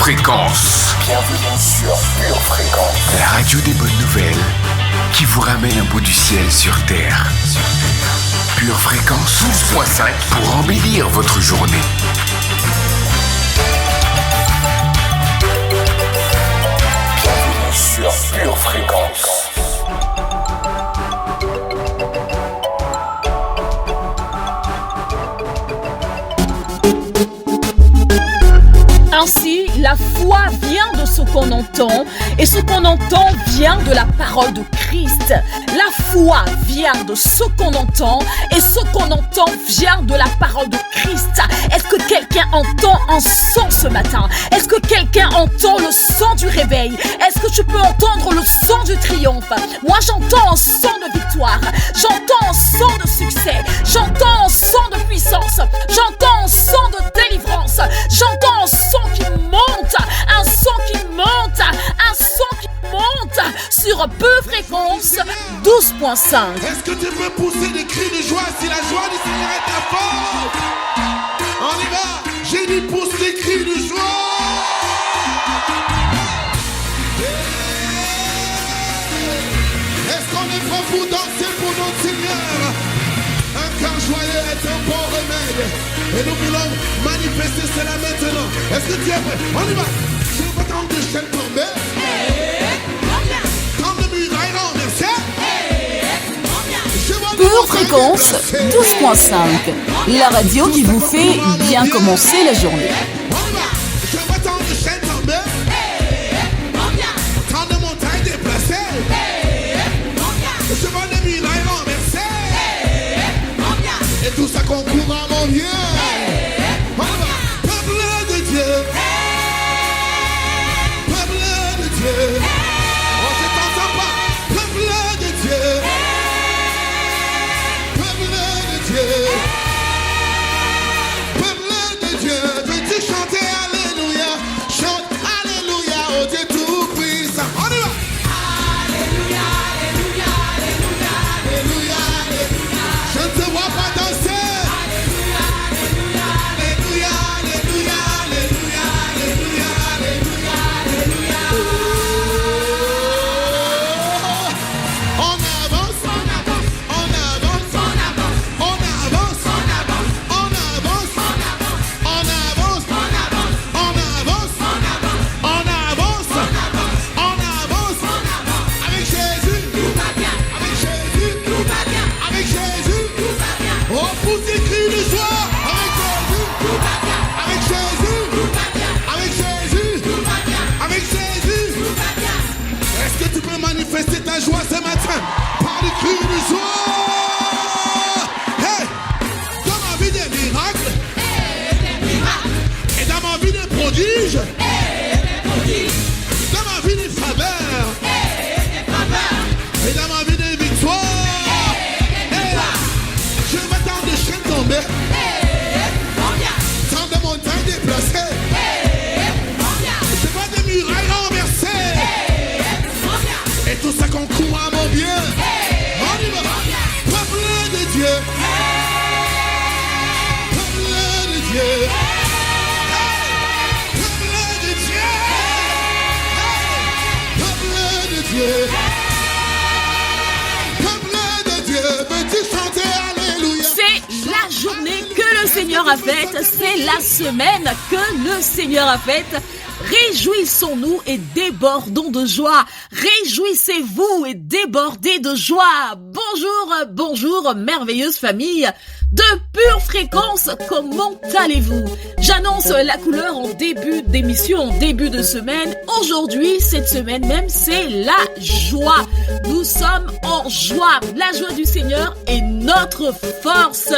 Fréquence. Bienvenue sur Pure Fréquence. La radio des bonnes nouvelles qui vous ramène un bout du ciel sur Terre. Pure Fréquence 12.5 pour embellir votre journée. Bienvenue sur Pure Fréquence. Ainsi, la foi vient de ce qu'on entend, et ce qu'on entend vient de la parole de Christ. La foi vient de ce qu'on entend, et ce qu'on entend vient de la parole de Christ. Est-ce que quelqu'un entend un son ce matin? Est-ce que quelqu'un entend le son du réveil? Est-ce que tu peux entendre le son du triomphe? Moi, j'entends un son de victoire, j'entends un son de succès, j'entends un son de puissance, j'entends un son de délivrance, j'entends un son qui monte, un son qui monte, un son qui monte sur Pure Fréquence 12.5. Est-ce que tu peux pousser des cris de joie si la joie du Seigneur est ta force? On y va. J'ai dit pousse des cris de joie. Est-ce qu'on est prêt pour danser pour notre Seigneur? Un cœur joyeux est un bon remède. Et nous voulons manifester cela maintenant. Est-ce que tu es prêt? On y va. Je veux tant de chaînes tomber. Tant de murailles renversées. Pure Fréquence 12.5, la radio qui vous fait bien commencer la journée. On y va. Je vois tant de chaînes tomber. Tant de montagnes déplacées. Je vois des murailles renversées. Et tout ça concourt à mon Dieu. On y va. Peuple de Dieu. Peuple de Dieu. On ne t'entend pas. Peuple de Dieu. Peuple de Dieu. Peuple de Dieu. Veux-tu chanter Alléluia? Chante Alléluia au Dieu tout-puissant. On y va. Alléluia, Alléluia, Alléluia, Alléluia, Alléluia. Je ne te vois pas danser. Alléluia, Alléluia, Alléluia, Alléluia, Alléluia, Alléluia, Alléluia, Alléluia. On avance, on avance, on avance, on avance, on avance, on avance, on avance, on avance, on avance, on avance, on avance, avec Jésus, tout va bien, avec Jésus, tout va bien, avec Jésus, tout va bien. Oh, pousse des cris de joie, avec Jésus, tout va bien, avec Jésus, tout va bien, avec Jésus, tout va bien, avec Jésus, tout va bien. Est-ce que tu peux manifester ta joie ce matin par des cris de joie? Hey, dans ma vie des miracles, et dans ma vie des prodiges, dans ma vie des faveurs, et dans ma vie des victoires. Hey, je vois tant de chaînes tomber, tant de montagnes déplacées, je vois des murailles renversées, et tout ça concourt à mon bien. On y va. Peuple de Dieu. Peuple de Dieu. Peuple de Dieu. Peuple de Dieu. Peuple de Dieu. Veux-tu chanter Alléluia? C'est la journée que le Seigneur a faite, c'est la semaine que le Seigneur a faite. Réjouissons-nous et débordons de joie. Réjouissez-vous et débordez de joie. Bonjour, bonjour, merveilleuse famille de Pure Fréquence. Comment allez-vous? J'annonce la couleur en début d'émission, en début de semaine. Aujourd'hui, cette semaine même, c'est la joie. Nous sommes en joie. La joie du Seigneur est notre force.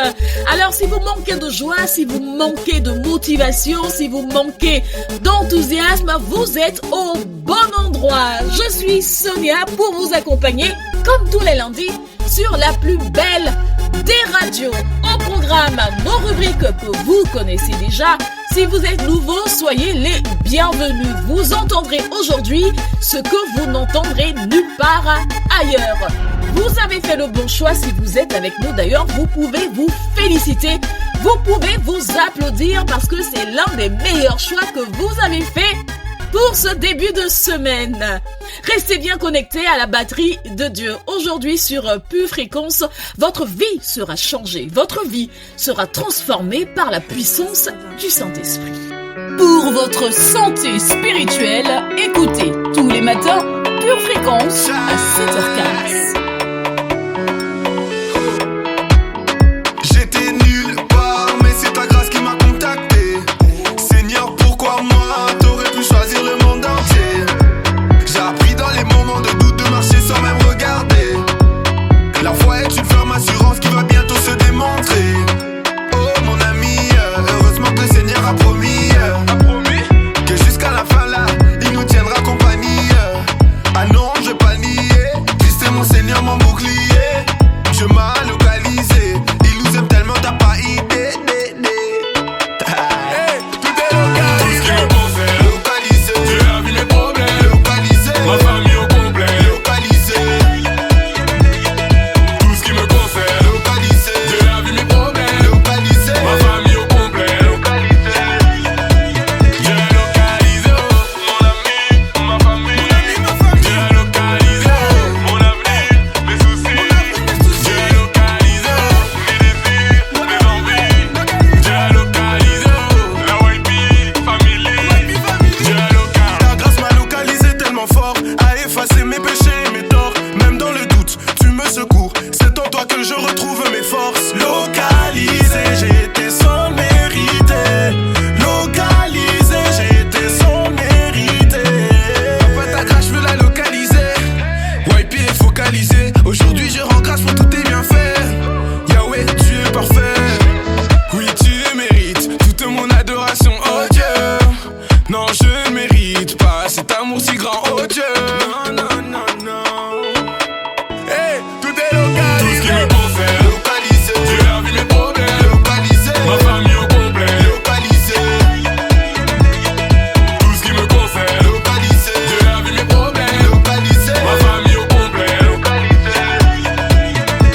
Alors, si vous manquez de joie, si vous manquez de motivation, si vous manquez d'enthousiasme, vous êtes au bon endroit. Je suis Sonia pour vous accompagner, comme tous les lundis, sur la plus belle des radios. Au programme, nos rubriques que vous connaissez déjà. Si vous êtes nouveau, soyez les bienvenus. Vous entendrez aujourd'hui ce que vous n'entendrez nulle part ailleurs. Vous avez fait le bon choix si vous êtes avec nous. D'ailleurs, vous pouvez vous féliciter. Vous pouvez vous applaudir parce que c'est l'un des meilleurs choix que vous avez fait pour ce début de semaine. Restez bien connectés à la batterie de Dieu. Aujourd'hui sur Pure Fréquence, votre vie sera changée. Votre vie sera transformée par la puissance du Saint-Esprit. Pour votre santé spirituelle, écoutez tous les matins Pure Fréquence à 7h15. J'étais nulle part, mais c'est ta grâce qui m'a contacté. Seigneur, pourquoi moi? T'aurais pu choisir le monde entier. J'ai appris dans les moments de doute de marcher sans même regarder. La foi est une ferme assurance qui va bientôt se démontrer. Oh mon ami, heureusement que le Seigneur a promis que jusqu'à la fin là, il nous tiendra compagnie. Ah non, je vais pas nier, Christ est mon Seigneur, mon bouclier. Je m'as localisé, il nous aime tellement t'as pas idée. Hey, tout est localisé. Tout ce qui me concerne, localisé. Dieu a vu mes problèmes, localisé. Ma famille au complet, localisé. Tout ce qui me concerne, localisé. Dieu a vu mes problèmes, localisé. Ma famille au complet, localisé. Dieu a localisé mon ami, ma famille. Dieu a localisé mon avenir, mes soucis. Dieu a localisé mes désirs, mes envies. Dieu a localisé la YP family. Dieu a localisé. Ta grâce m'a localisé tellement fort, à effacer mes péchés et mes torts. Même dans le doute, tu me secours. C'est en toi que je retrouve mes forces. Localisé, j'ai été sans le mériter. Localisé, j'ai été sans le mériter. Papa, ta grâce, je veux la localiser. YP est focalisé. Aujourd'hui, je rends grâce pour tous tes bienfaits. Yahweh, tu es parfait. Oui, tu mérites toute mon adoration, oh Dieu. Non, je ne mérite pas cet amour si grand, oh Dieu. Non, non, non, non. Hey, tout est localisé. Tout ce qui me concerne, localisé. Dieu a vu mes problèmes, localisé. Ma famille au complet, localisé. Tout ce qui me concerne, localisé. Dieu a vu mes problèmes, localisé. Ma famille au complet, localisé.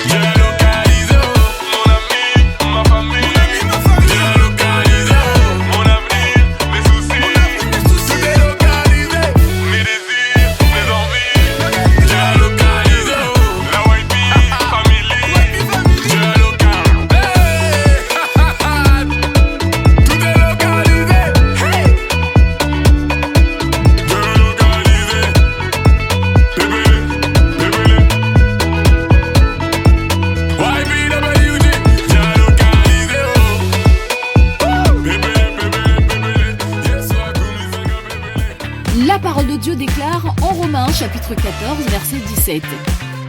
Dieu a localisé mon ami, ma famille. Dieu a localisé mon avenir, mes soucis. Tout est localisé, mes désirs, mes envies. Dieu a localisé la YP family. Dieu a localisé. Tout est localisé. Hey. Dieu a localisé. Bébé, bébé. YPWD. Dieu a localisé. Bébé, bébé. Yes, I bébé. La parole de Dieu déclare en Romains chapitre 14 verset 17.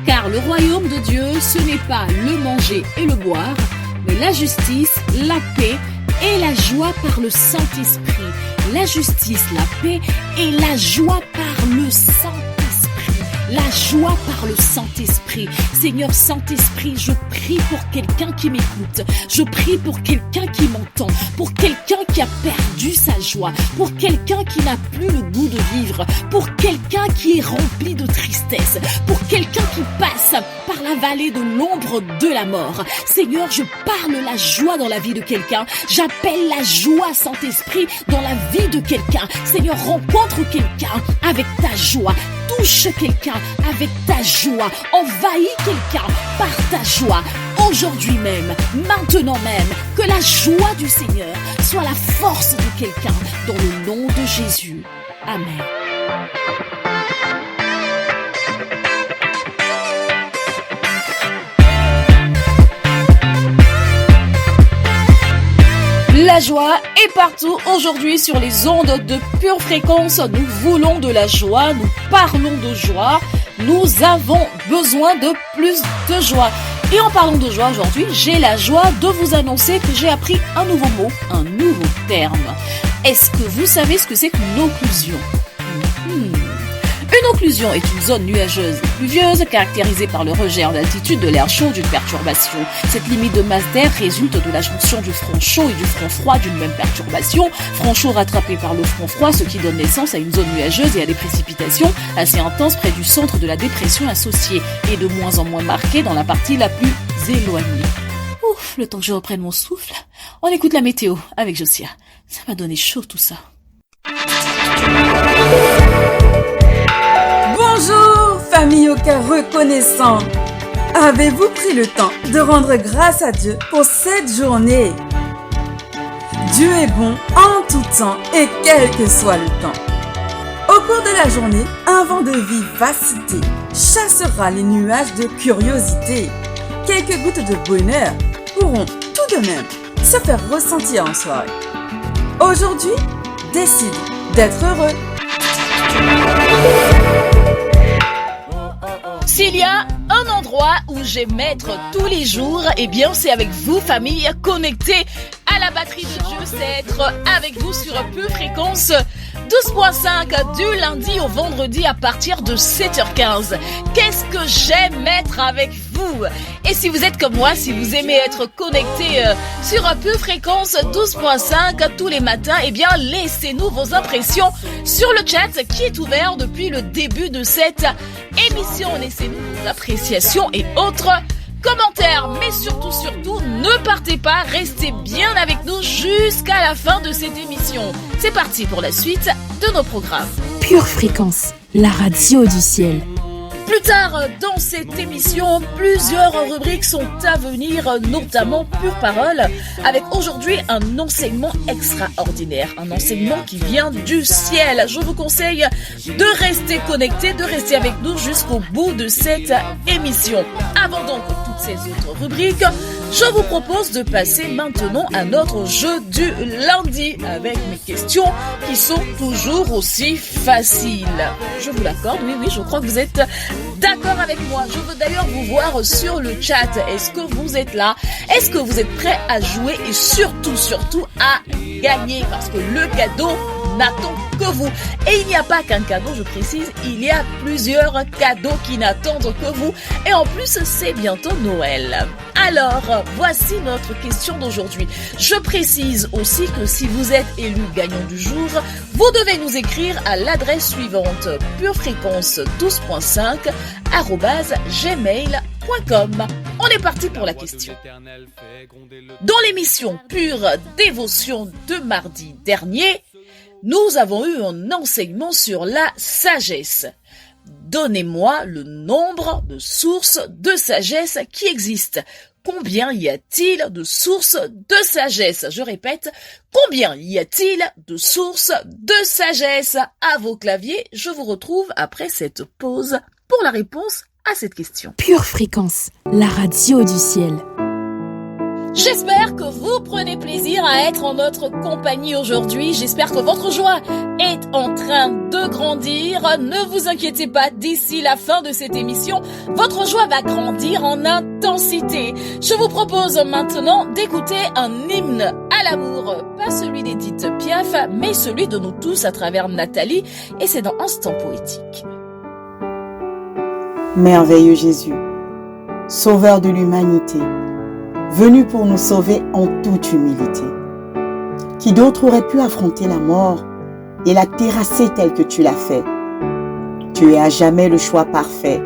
Car le royaume de Dieu, ce n'est pas le manger et le boire, mais la justice, la paix et la joie par le Saint-Esprit. La justice, la paix et la joie par le Saint-Esprit. La joie par le Saint-Esprit. Seigneur Saint-Esprit, je prie pour quelqu'un qui m'écoute. Je prie pour quelqu'un qui m'entend. Pour quelqu'un qui a perdu sa joie. Pour quelqu'un qui n'a plus le goût de vivre. Pour quelqu'un qui est rempli de tristesse. Pour quelqu'un qui passe par la vallée de l'ombre de la mort. Seigneur, je parle la joie dans la vie de quelqu'un. J'appelle la joie, Saint-Esprit, dans la vie de quelqu'un. Seigneur, rencontre quelqu'un avec ta joie. Touche quelqu'un avec ta joie. Envahis quelqu'un par ta joie. Aujourd'hui même, maintenant même, que la joie du Seigneur soit la force de quelqu'un dans le nom de Jésus. Amen. La joie est partout aujourd'hui sur les ondes de Pure Fréquence. Nous voulons de la joie, nous parlons de joie, nous avons besoin de plus de joie. Et en parlant de joie aujourd'hui, j'ai la joie de vous annoncer que j'ai appris un nouveau mot, un nouveau terme. Est-ce que vous savez ce que c'est qu'une occlusion ? Une occlusion est une zone nuageuse et pluvieuse caractérisée par le rejet en altitude de l'air chaud d'une perturbation. Cette limite de masse d'air résulte de la jonction du front chaud et du front froid d'une même perturbation. Front chaud rattrapé par le front froid, ce qui donne naissance à une zone nuageuse et à des précipitations assez intenses près du centre de la dépression associée et de moins en moins marquées dans la partie la plus éloignée. Ouf, le temps que je reprenne mon souffle. On écoute la météo avec Josia. Ça m'a donné chaud tout ça. famille au cœur reconnaissant, avez-vous pris le temps de rendre grâce à Dieu pour cette journée? Dieu est bon en tout temps et quel que soit le temps. Au cours de la journée, un vent de vivacité chassera les nuages de curiosité. Quelques gouttes de bonheur pourront tout de même se faire ressentir en soirée. Aujourd'hui, décide d'être heureux. S'il y a un endroit où j'aime être tous les jours, eh bien c'est avec vous, famille, connectée à la batterie de Dieu, c'est être avec vous sur Pure Fréquence 12.5 du lundi au vendredi à partir de 7h15. Qu'est-ce que j'aime être avec vous? Et si vous êtes comme moi, si vous aimez être connecté sur Pure Fréquence 12.5 tous les matins, eh bien laissez-nous vos impressions sur le chat qui est ouvert depuis le début de cette émission. Laissez-nous vos appréciations et autres commentaires, mais surtout, ne partez pas, restez bien avec nous jusqu'à la fin de cette émission. C'est parti pour la suite de nos programmes. Pure Fréquence, la radio du ciel. Plus tard dans cette émission, plusieurs rubriques sont à venir, notamment Pure Parole, avec aujourd'hui un enseignement extraordinaire, un enseignement qui vient du ciel. Je vous conseille de rester connectés, de rester avec nous jusqu'au bout de cette émission. Avant donc toutes ces autres rubriques, je vous propose de passer maintenant à notre jeu du lundi avec mes questions qui sont toujours aussi faciles. Je vous l'accorde, oui, je crois que vous êtes d'accord avec moi. Je veux d'ailleurs vous voir sur le chat. Est-ce que vous êtes là? Est-ce que vous êtes prêts à jouer et surtout à gagner? Parce que le cadeau n'attend que vous. Et il n'y a pas qu'un cadeau, je précise, il y a plusieurs cadeaux qui n'attendent que vous. Et en plus, c'est bientôt Noël. Alors, voici notre question d'aujourd'hui. Je précise aussi que si vous êtes élu gagnant du jour, vous devez nous écrire à l'adresse suivante purefréquence12.5 @gmail.com. On est parti pour la question. Dans l'émission Pure Dévotion de mardi dernier, nous avons eu un enseignement sur la sagesse. Donnez-moi le nombre de sources de sagesse qui existent. Combien y a-t-il de sources de sagesse? Je répète, combien y a-t-il de sources de sagesse? À vos claviers, je vous retrouve après cette pause pour la réponse à cette question. Pure Fréquence, la radio du ciel. J'espère que vous prenez plaisir à être en notre compagnie aujourd'hui. J'espère que votre joie est en train de grandir. Ne vous inquiétez pas, d'ici la fin de cette émission, votre joie va grandir en intensité. Je vous propose maintenant d'écouter un hymne à l'amour. Pas celui d'Edith Piaf, mais celui de nous tous à travers Nathalie. Et c'est dans Instant Poétique. Merveilleux Jésus, sauveur de l'humanité, venu pour nous sauver en toute humilité. Qui d'autre aurait pu affronter la mort et la terrasser telle que tu l'as fait? Tu es à jamais le choix parfait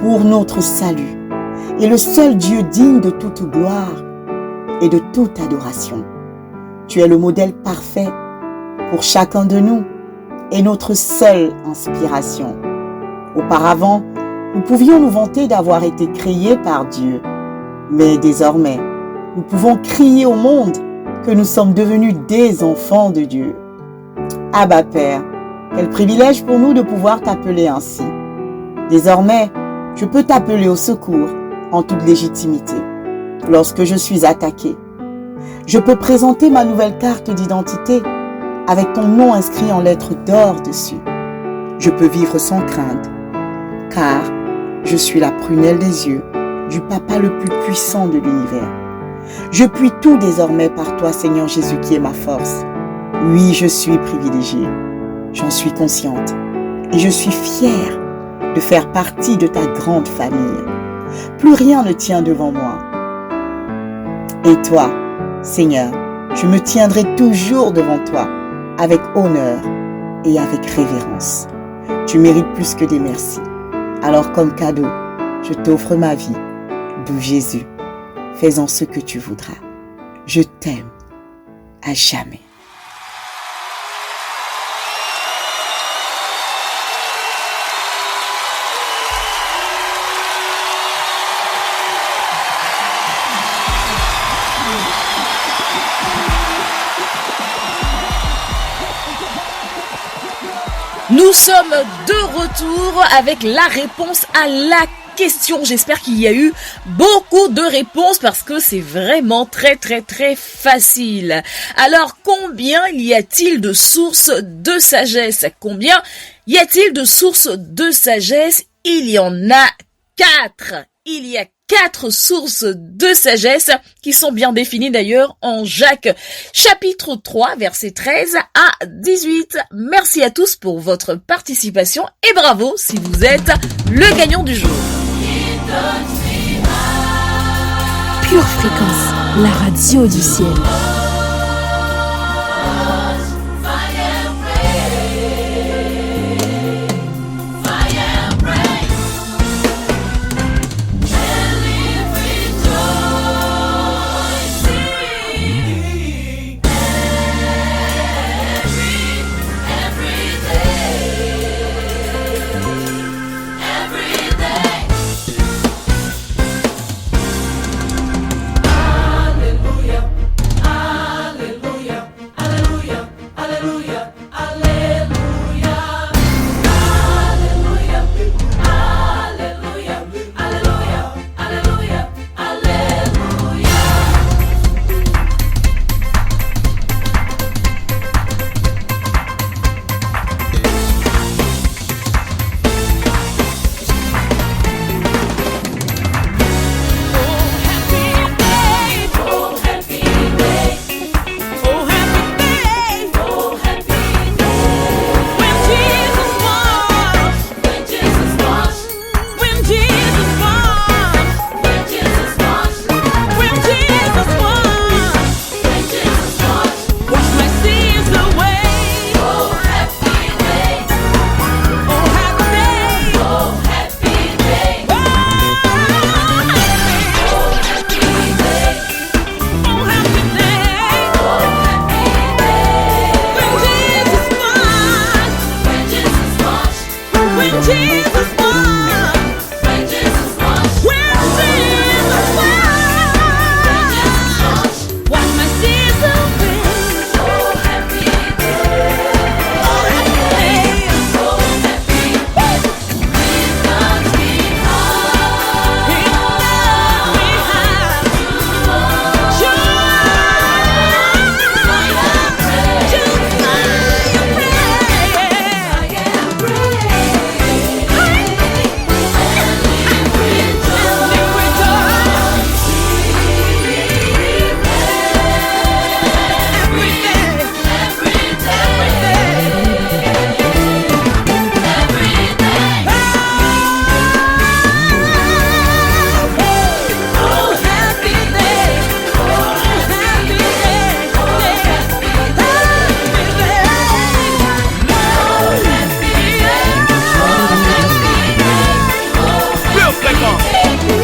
pour notre salut et le seul Dieu digne de toute gloire et de toute adoration. Tu es le modèle parfait pour chacun de nous et notre seule inspiration. Auparavant, nous pouvions nous vanter d'avoir été créés par Dieu. Mais désormais, nous pouvons crier au monde que nous sommes devenus des enfants de Dieu. Abba Père, quel privilège pour nous de pouvoir t'appeler ainsi. Désormais, je peux t'appeler au secours en toute légitimité lorsque je suis attaqué. Je peux présenter ma nouvelle carte d'identité avec ton nom inscrit en lettres d'or dessus. Je peux vivre sans crainte, car je suis la prunelle des yeux du Papa le plus puissant de l'univers. Je puis tout désormais par toi, Seigneur Jésus, qui est ma force. Oui, je suis privilégiée, j'en suis consciente, et je suis fière de faire partie de ta grande famille. Plus rien ne tient devant moi. Et toi, Seigneur, je me tiendrai toujours devant toi, avec honneur et avec révérence. Tu mérites plus que des merci. Alors comme cadeau, je t'offre ma vie. Doux Jésus, fais-en ce que tu voudras. Je t'aime à jamais. Nous sommes de retour avec la réponse à la question. J'espère qu'il y a eu beaucoup de réponses parce que c'est vraiment très facile. Alors, combien y a-t-il de sources de sagesse? Combien y a-t-il de sources de sagesse? Il y en a 4. Il y a 4 sources de sagesse qui sont bien définies d'ailleurs en Jacques chapitre 3 versets 13 à 18. Merci à tous pour votre participation et bravo si vous êtes le gagnant du jour. Pure Fréquence, la radio du ciel.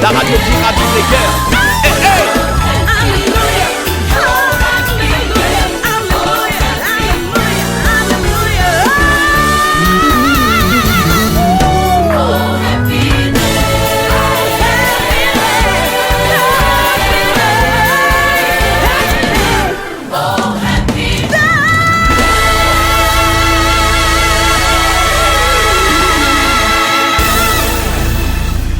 La radio qui ravit les cœurs. Hey, hey!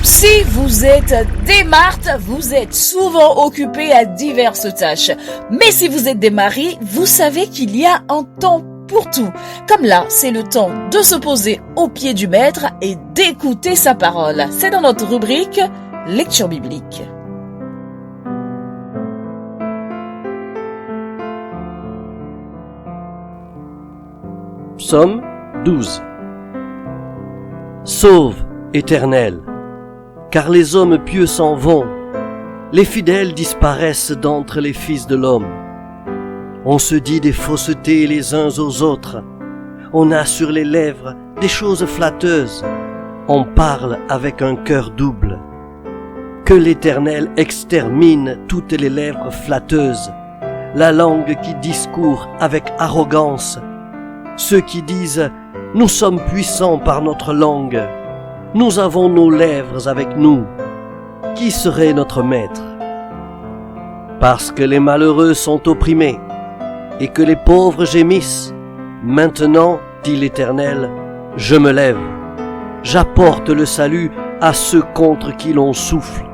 Si vous êtes des Marthes, vous êtes souvent occupés à diverses tâches. Mais si vous êtes des Maries, vous savez qu'il y a un temps pour tout. Comme là, c'est le temps de se poser au pied du Maître et d'écouter sa parole. C'est dans notre rubrique Lecture biblique. Psaume 12. Sauve, Éternel, car les hommes pieux s'en vont, les fidèles disparaissent d'entre les fils de l'homme. On se dit des faussetés les uns aux autres, on a sur les lèvres des choses flatteuses, on parle avec un cœur double. Que l'Éternel extermine toutes les lèvres flatteuses, la langue qui discourt avec arrogance, ceux qui disent « Nous sommes puissants par notre langue ». Nous avons nos lèvres avec nous. Qui serait notre maître? Parce que les malheureux sont opprimés et que les pauvres gémissent. Maintenant, dit l'Éternel, Je me lève, j'apporte le salut à ceux contre qui l'on souffle.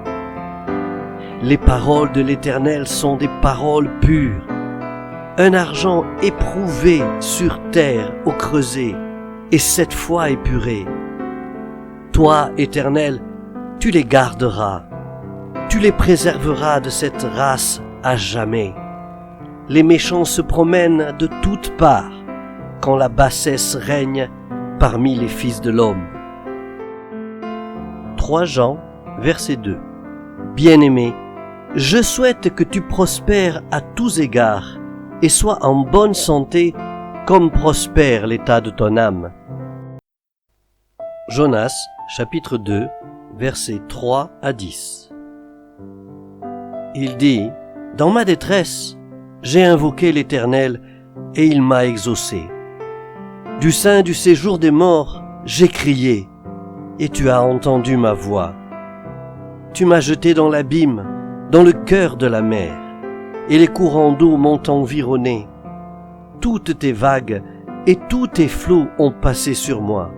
Les paroles de l'Éternel sont des paroles pures, un argent éprouvé sur terre au creuset et 7 fois épuré. Toi, Éternel, tu les garderas, tu les préserveras de cette race à jamais. Les méchants se promènent de toutes parts quand la bassesse règne parmi les fils de l'homme. 3 Jean, verset 2. Bien-aimé, je souhaite que tu prospères à tous égards et sois en bonne santé comme prospère l'état de ton âme. Jonas, chapitre 2, versets 3 à 10. Il dit, « Dans ma détresse, j'ai invoqué l'Éternel et il m'a exaucé. Du sein du séjour des morts, j'ai crié et tu as entendu ma voix. Tu m'as jeté dans l'abîme, dans le cœur de la mer, et les courants d'eau m'ont environné. Toutes tes vagues et tous tes flots ont passé sur moi.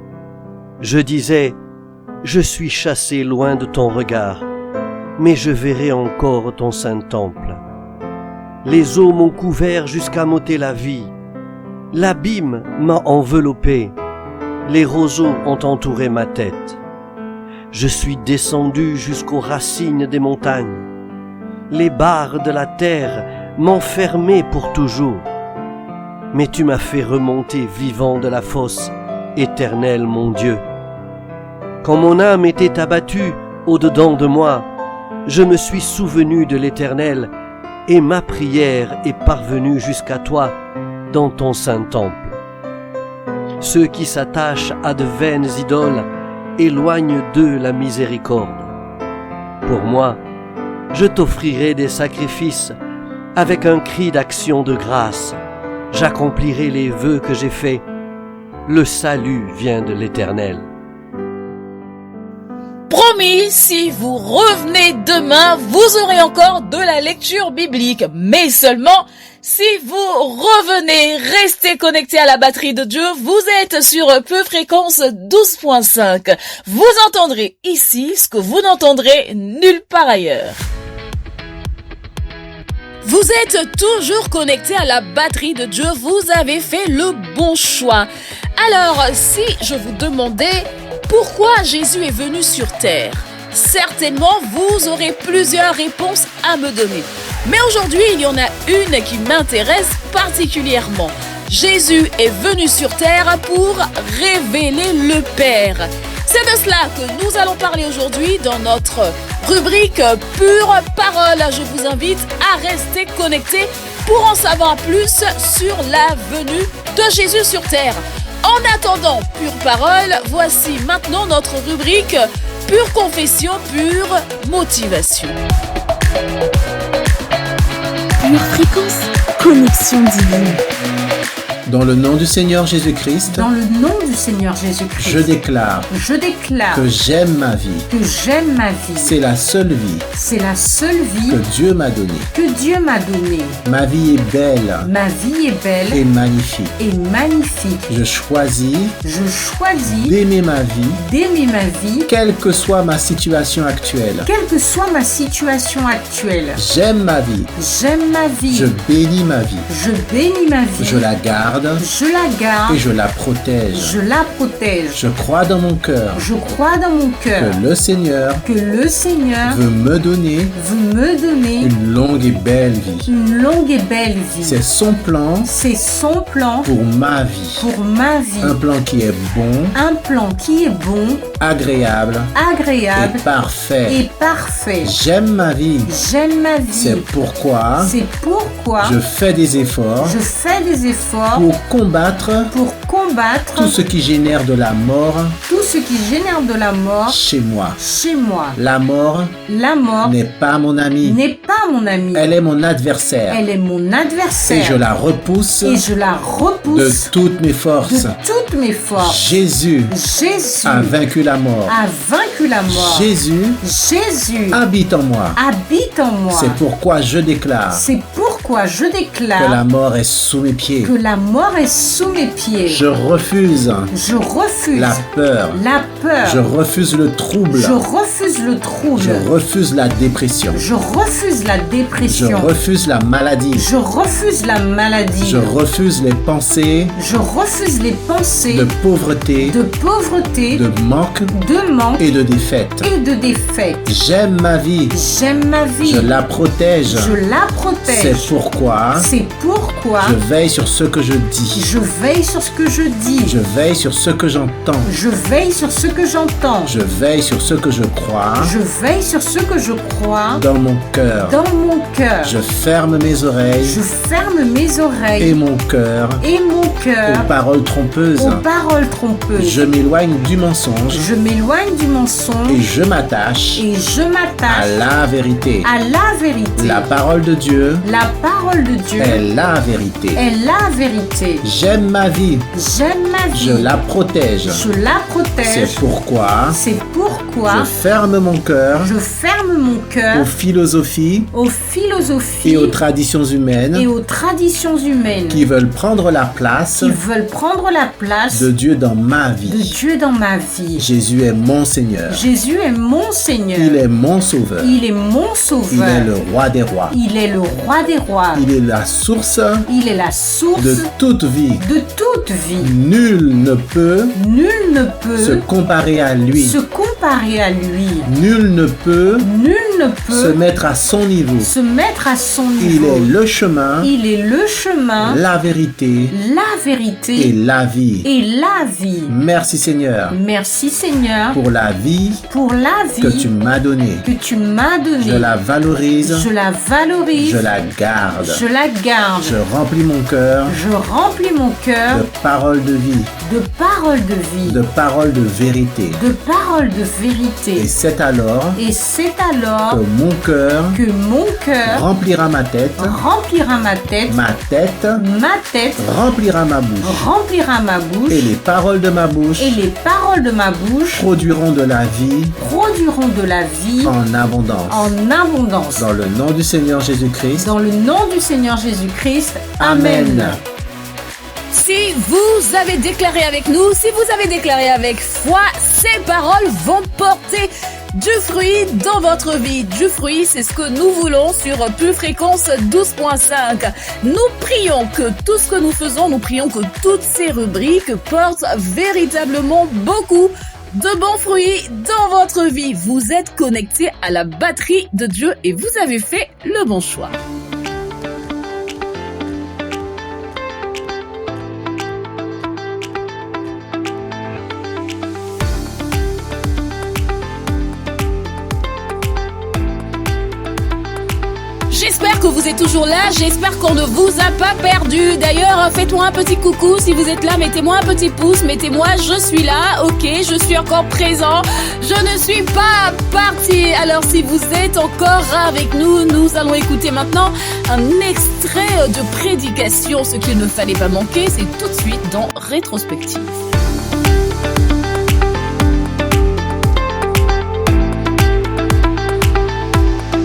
Je disais, je suis chassé loin de ton regard, mais je verrai encore ton saint temple. Les eaux m'ont couvert jusqu'à m'ôter la vie. L'abîme m'a enveloppé. Les roseaux ont entouré ma tête. Je suis descendu jusqu'aux racines des montagnes. Les barres de la terre m'enfermaient pour toujours. Mais tu m'as fait remonter vivant de la fosse, Éternel mon Dieu. Quand mon âme était abattue au-dedans de moi, je me suis souvenu de l'Éternel et ma prière est parvenue jusqu'à toi dans ton saint temple. Ceux qui s'attachent à de vaines idoles éloignent d'eux la miséricorde. Pour moi, je t'offrirai des sacrifices avec un cri d'action de grâce. J'accomplirai les vœux que j'ai faits. Le salut vient de l'Éternel. Promis, si vous revenez demain, vous aurez encore de la lecture biblique. Mais seulement si vous revenez, restez connectés à la batterie de Dieu. Vous êtes sur Peu Fréquence 12.5. Vous entendrez ici ce que vous n'entendrez nulle part ailleurs. Vous êtes toujours connectés à la batterie de Dieu. Vous avez fait le bon choix. Alors, si je vous demandais pourquoi Jésus est venu sur terre, certainement vous aurez plusieurs réponses à me donner. Mais aujourd'hui, il y en a une qui m'intéresse particulièrement. Jésus est venu sur terre pour révéler le Père. C'est de cela que nous allons parler aujourd'hui dans notre rubrique Pure Parole. Je vous invite à rester connectés pour en savoir plus sur la venue de Jésus sur terre. En attendant Pure Parole, voici maintenant notre rubrique Pure Confession, Pure Motivation. Pure Fréquence, connexion divine. Dans le nom du Seigneur Jésus-Christ, dans le nom du Seigneur Jésus-Christ, je déclare que j'aime ma vie. C'est la seule vie que Dieu m'a donnée. Ma vie est belle et magnifique. Je choisis d'aimer ma vie, quelle que soit ma situation actuelle. J'aime ma vie. Je bénis ma vie. Je la garde. Et je la protège. Je crois dans mon cœur. Que le Seigneur veut me donner une longue et belle vie. C'est son plan pour ma vie. Un plan qui est bon, agréable et parfait. J'aime ma vie. C'est pourquoi je fais des efforts pour combattre tout ce qui génère de la mort chez moi. La mort n'est pas mon ami. Elle est mon adversaire. Et je la repousse de toutes mes forces. Jésus a vaincu la mort. Jésus habite en moi. C'est pourquoi je déclare pourquoi je que déclare la mort est sous mes pieds. que la mort est sous mes pieds. Je refuse Je refuse la peur. la peur. Je refuse le trouble. Je refuse le trouble. Je refuse la dépression. Je refuse la Je dépression. refuse la maladie. Je refuse la maladie. Je refuse les pensées Je refuse les pensées de pauvreté, de pauvreté, de manque de manque et de défaite. et de défaite. J'aime ma vie. J'aime ma vie. Je la protège. Je la protège. C'est pourquoi C'est pourquoi je veille sur ce que je dis. je veille sur ce que je dis. Je veille sur ce que j'entends. Je veille sur ce que j'entends. Je veille sur ce que je crois Je veille sur ce que je crois dans mon cœur. dans mon cœur. Je ferme mes oreilles Je ferme mes et oreilles mon cœur et mon cœur aux paroles trompeuses. aux paroles trompeuses. Je m'éloigne du mensonge Je m'éloigne du et mensonge je m'attache et je à m'attache la vérité. à la vérité. La parole de Dieu La parole de Dieu est la vérité. est la vérité. J'aime ma vie. J'aime ma vie. Je la protège. Je la protège. C'est pourquoi C'est pourquoi je ferme mon cœur je ferme mon cœur aux philosophies aux philosophies et aux traditions humaines et aux traditions humaines qui veulent prendre la place qui veulent prendre la place de Dieu dans ma de vie. Dieu dans ma vie. Jésus est mon Seigneur. Jésus est mon Seigneur. Il est mon sauveur. Il est mon Il sauveur. est le roi des rois. Il est le roi des rois. Il est la source Il est la source de toute vie. de toute vie. Nul ne peut Nul ne peut se comparer à lui. se comparer à lui. Nul ne peut Nul ne se peut mettre à son niveau. se mettre à son Il niveau. est le chemin, Il est le chemin, la vérité la et vérité la vie. et la vie. Merci Seigneur Merci Seigneur pour la vie pour la vie que tu m'as donnée. que tu m'as donnée. Je la valorise, Je la valorise. je la garde. Je la garde. Je remplis mon cœur Je remplis mon cœur de paroles de vie, de paroles de vie, de paroles de vérité. de paroles de Et vérité. c'est alors Et c'est alors que mon cœur que mon cœur remplira ma tête, remplira ma tête remplira ma bouche. remplira ma bouche, Et les paroles de ma bouche et les paroles de ma bouche produiront de la vie produiront de la vie en abondance. en abondance. Dans le nom du Seigneur Jésus-Christ. Dans le nom du Seigneur Jésus-Christ. Amen. Si vous avez déclaré avec nous, si vous avez déclaré avec foi, ces paroles vont porter du fruit dans votre vie. Du fruit, c'est ce que nous voulons sur Pure Fréquence 12.5. Nous prions que tout ce que nous faisons, nous prions que toutes ces rubriques portent véritablement beaucoup de bons fruits dans votre vie. Vous êtes connectés à la batterie de Dieu et vous avez fait le bon choix. J'espère que vous êtes toujours là, j'espère qu'on ne vous a pas perdu. D'ailleurs, faites-moi un petit coucou si vous êtes là, mettez-moi un petit pouce, mettez-moi je suis là, ok, je suis encore présent, je ne suis pas parti. Alors si vous êtes encore avec nous, nous allons écouter maintenant un extrait de prédication. Ce qu'il ne fallait pas manquer, c'est tout de suite dans Rétrospective.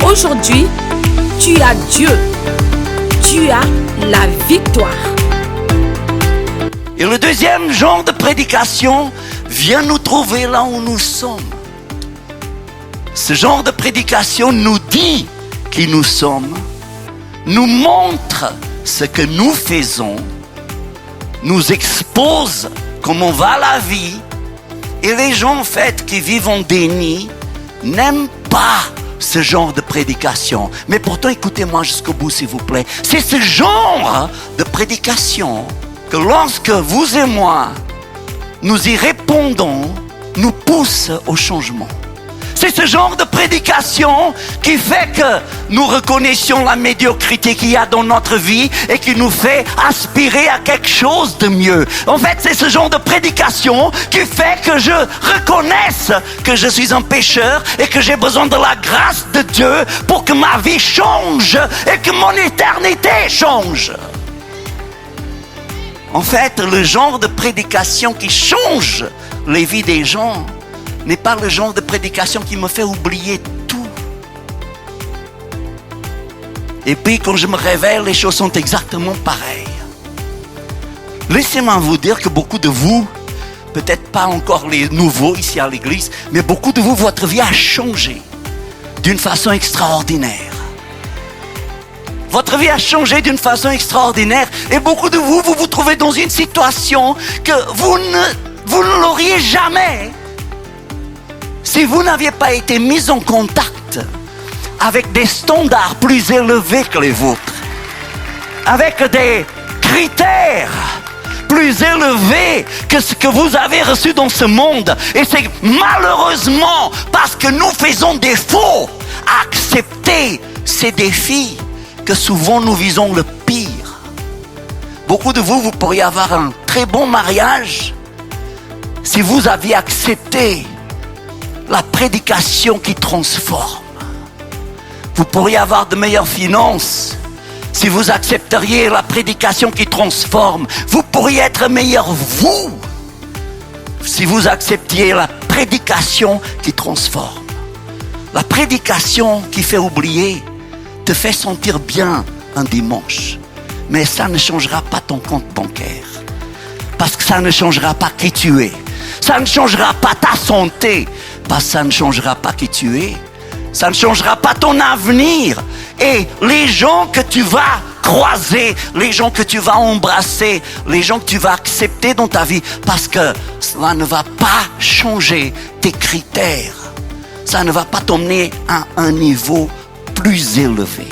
Aujourd'hui, tu as Dieu. Tu as la victoire. Et le deuxième genre de prédication vient nous trouver là où nous sommes. Ce genre de prédication nous dit qui nous sommes, nous montre ce que nous faisons, nous expose comment va la vie. Et les gens en fait qui vivent en déni n'aiment pas ce genre de prédication. Mais pourtant, écoutez-moi jusqu'au bout, s'il vous plaît. C'est ce genre de prédication que lorsque vous et moi, nous y répondons, nous pousse au changement. C'est ce genre de prédication qui fait que nous reconnaissions la médiocrité qu'il y a dans notre vie et qui nous fait aspirer à quelque chose de mieux. En fait, c'est ce genre de prédication qui fait que je reconnaisse que je suis un pécheur et que j'ai besoin de la grâce de Dieu pour que ma vie change et que mon éternité change. En fait, le genre de prédication qui change les vies des gens n'est pas le genre de prédication qui me fait oublier tout. Et puis quand je me réveille, les choses sont exactement pareilles. Laissez-moi vous dire que beaucoup de vous, peut-être pas encore les nouveaux ici à l'église, mais beaucoup de vous, votre vie a changé d'une façon extraordinaire. Votre vie a changé d'une façon extraordinaire et beaucoup de vous, vous vous trouvez dans une situation que vous ne l'auriez jamais si vous n'aviez pas été mis en contact avec des standards plus élevés que les vôtres, avec des critères plus élevés que ce que vous avez reçu dans ce monde. Et c'est malheureusement parce que nous faisons défaut à accepter ces défis que souvent nous visons le pire. Beaucoup de vous, vous pourriez avoir un très bon mariage si vous aviez accepté la prédication qui transforme. Vous pourriez avoir de meilleures finances si vous accepteriez la prédication qui transforme. Vous pourriez être meilleur vous si vous acceptiez la prédication qui transforme. La prédication qui fait oublier te fait sentir bien un dimanche, mais ça ne changera pas ton compte bancaire, parce que ça ne changera pas qui tu es. Ça ne changera pas ta santé, parce que ça ne changera pas qui tu es. Ça ne changera pas ton avenir. Et les gens que tu vas croiser, les gens que tu vas embrasser, les gens que tu vas accepter dans ta vie, parce que cela ne va pas changer tes critères. Ça ne va pas t'emmener à un niveau plus élevé.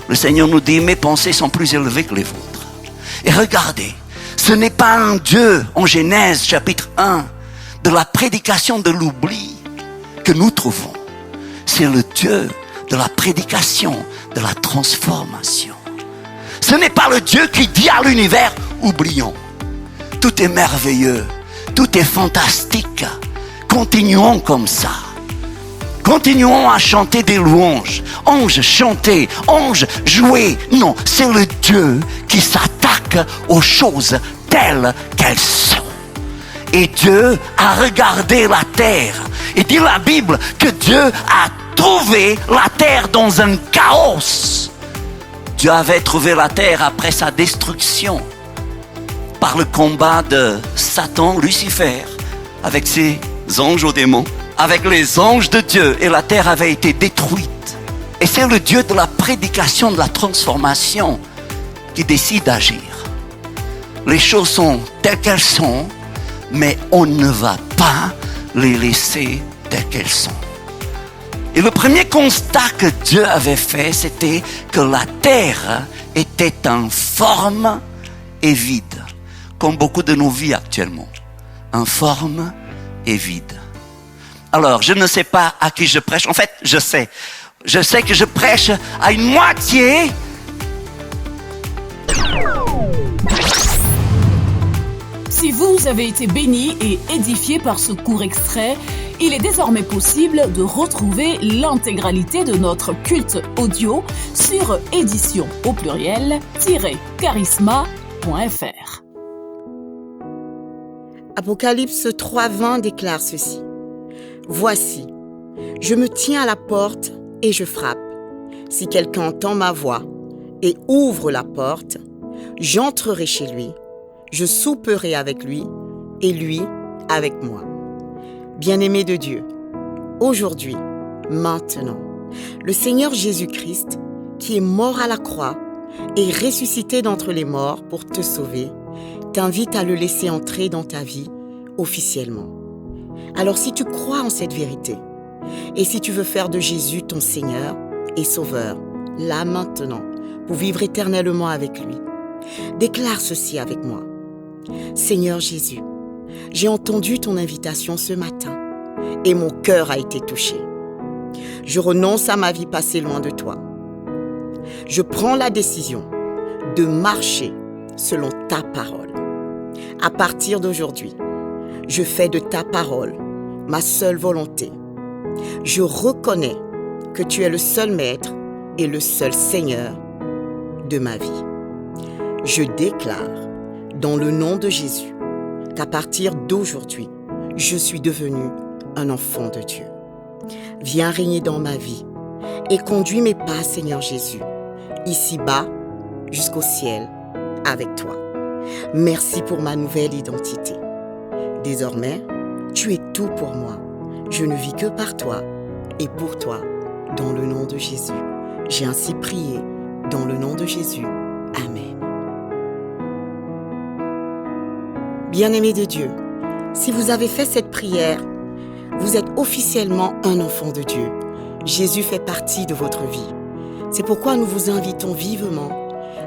Le Seigneur nous dit, mes pensées sont plus élevées que les vôtres. Et regardez, ce n'est pas un Dieu, en Genèse chapitre 1, de la prédication de l'oubli que nous trouvons. C'est le Dieu de la prédication, de la transformation. Ce n'est pas le Dieu qui dit à l'univers, oublions. Tout est merveilleux, tout est fantastique. Continuons comme ça. Continuons à chanter des louanges. Anges, chantez. Anges, jouez. Non, c'est le Dieu qui s'attaque aux choses telles qu'elles sont. Et Dieu a regardé la terre. Et dit la Bible que Dieu a trouvé la terre dans un chaos. Dieu avait trouvé la terre après sa destruction par le combat de Satan, Lucifer, avec ses anges aux démons, avec les anges de Dieu, et la terre avait été détruite. Et c'est le Dieu de la prédication, de la transformation qui décide d'agir. Les choses sont telles qu'elles sont, mais on ne va pas les laisser telles qu'elles sont. Et le premier constat que Dieu avait fait, c'était que la terre était informe et vide, comme beaucoup de nos vies actuellement, informe et vide. Alors, je ne sais pas à qui je prêche. En fait, je sais que je prêche à une moitié. Si vous avez été béni et édifié par ce court extrait, il est désormais possible de retrouver l'intégralité de notre culte audio sur édition au pluriel-charisma.fr. Apocalypse 3:20 déclare ceci. Voici, je me tiens à la porte et je frappe. Si quelqu'un entend ma voix et ouvre la porte, j'entrerai chez lui, je souperai avec lui et lui avec moi. Bien-aimé de Dieu, aujourd'hui, maintenant, le Seigneur Jésus-Christ, qui est mort à la croix et ressuscité d'entre les morts pour te sauver, t'invite à le laisser entrer dans ta vie officiellement. Alors si tu crois en cette vérité, et si tu veux faire de Jésus ton Seigneur et Sauveur, là maintenant, pour vivre éternellement avec lui, déclare ceci avec moi. Seigneur Jésus, j'ai entendu ton invitation ce matin et mon cœur a été touché. Je renonce à ma vie passée loin de toi. Je prends la décision de marcher selon ta parole. À partir d'aujourd'hui, je fais de ta parole ma seule volonté. Je reconnais que tu es le seul maître et le seul Seigneur de ma vie. Je déclare dans le nom de Jésus qu'à partir d'aujourd'hui, je suis devenu un enfant de Dieu. Viens régner dans ma vie et conduis mes pas, Seigneur Jésus, ici-bas jusqu'au ciel avec toi. Merci pour ma nouvelle identité. Désormais, tu es tout pour moi. Je ne vis que par toi et pour toi, dans le nom de Jésus. J'ai ainsi prié, dans le nom de Jésus. Amen. Bien-aimés de Dieu, si vous avez fait cette prière, vous êtes officiellement un enfant de Dieu. Jésus fait partie de votre vie. C'est pourquoi nous vous invitons vivement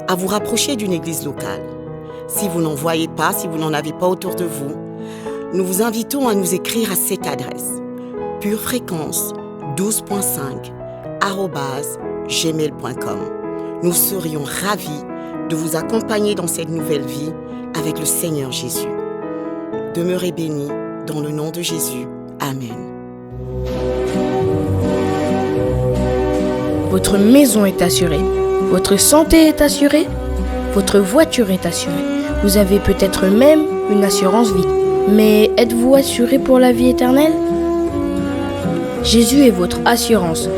à vous rapprocher d'une église locale. Si vous n'en voyez pas, si vous n'en avez pas autour de vous, nous vous invitons à nous écrire à cette adresse: purefréquence12.5@gmail.com. Nous serions ravis de vous accompagner dans cette nouvelle vie avec le Seigneur Jésus. Demeurez bénis dans le nom de Jésus. Amen. Votre maison est assurée, votre santé est assurée, votre voiture est assurée. Vous avez peut-être même une assurance vie. Mais êtes-vous assuré pour la vie éternelle? Jésus est votre assurance.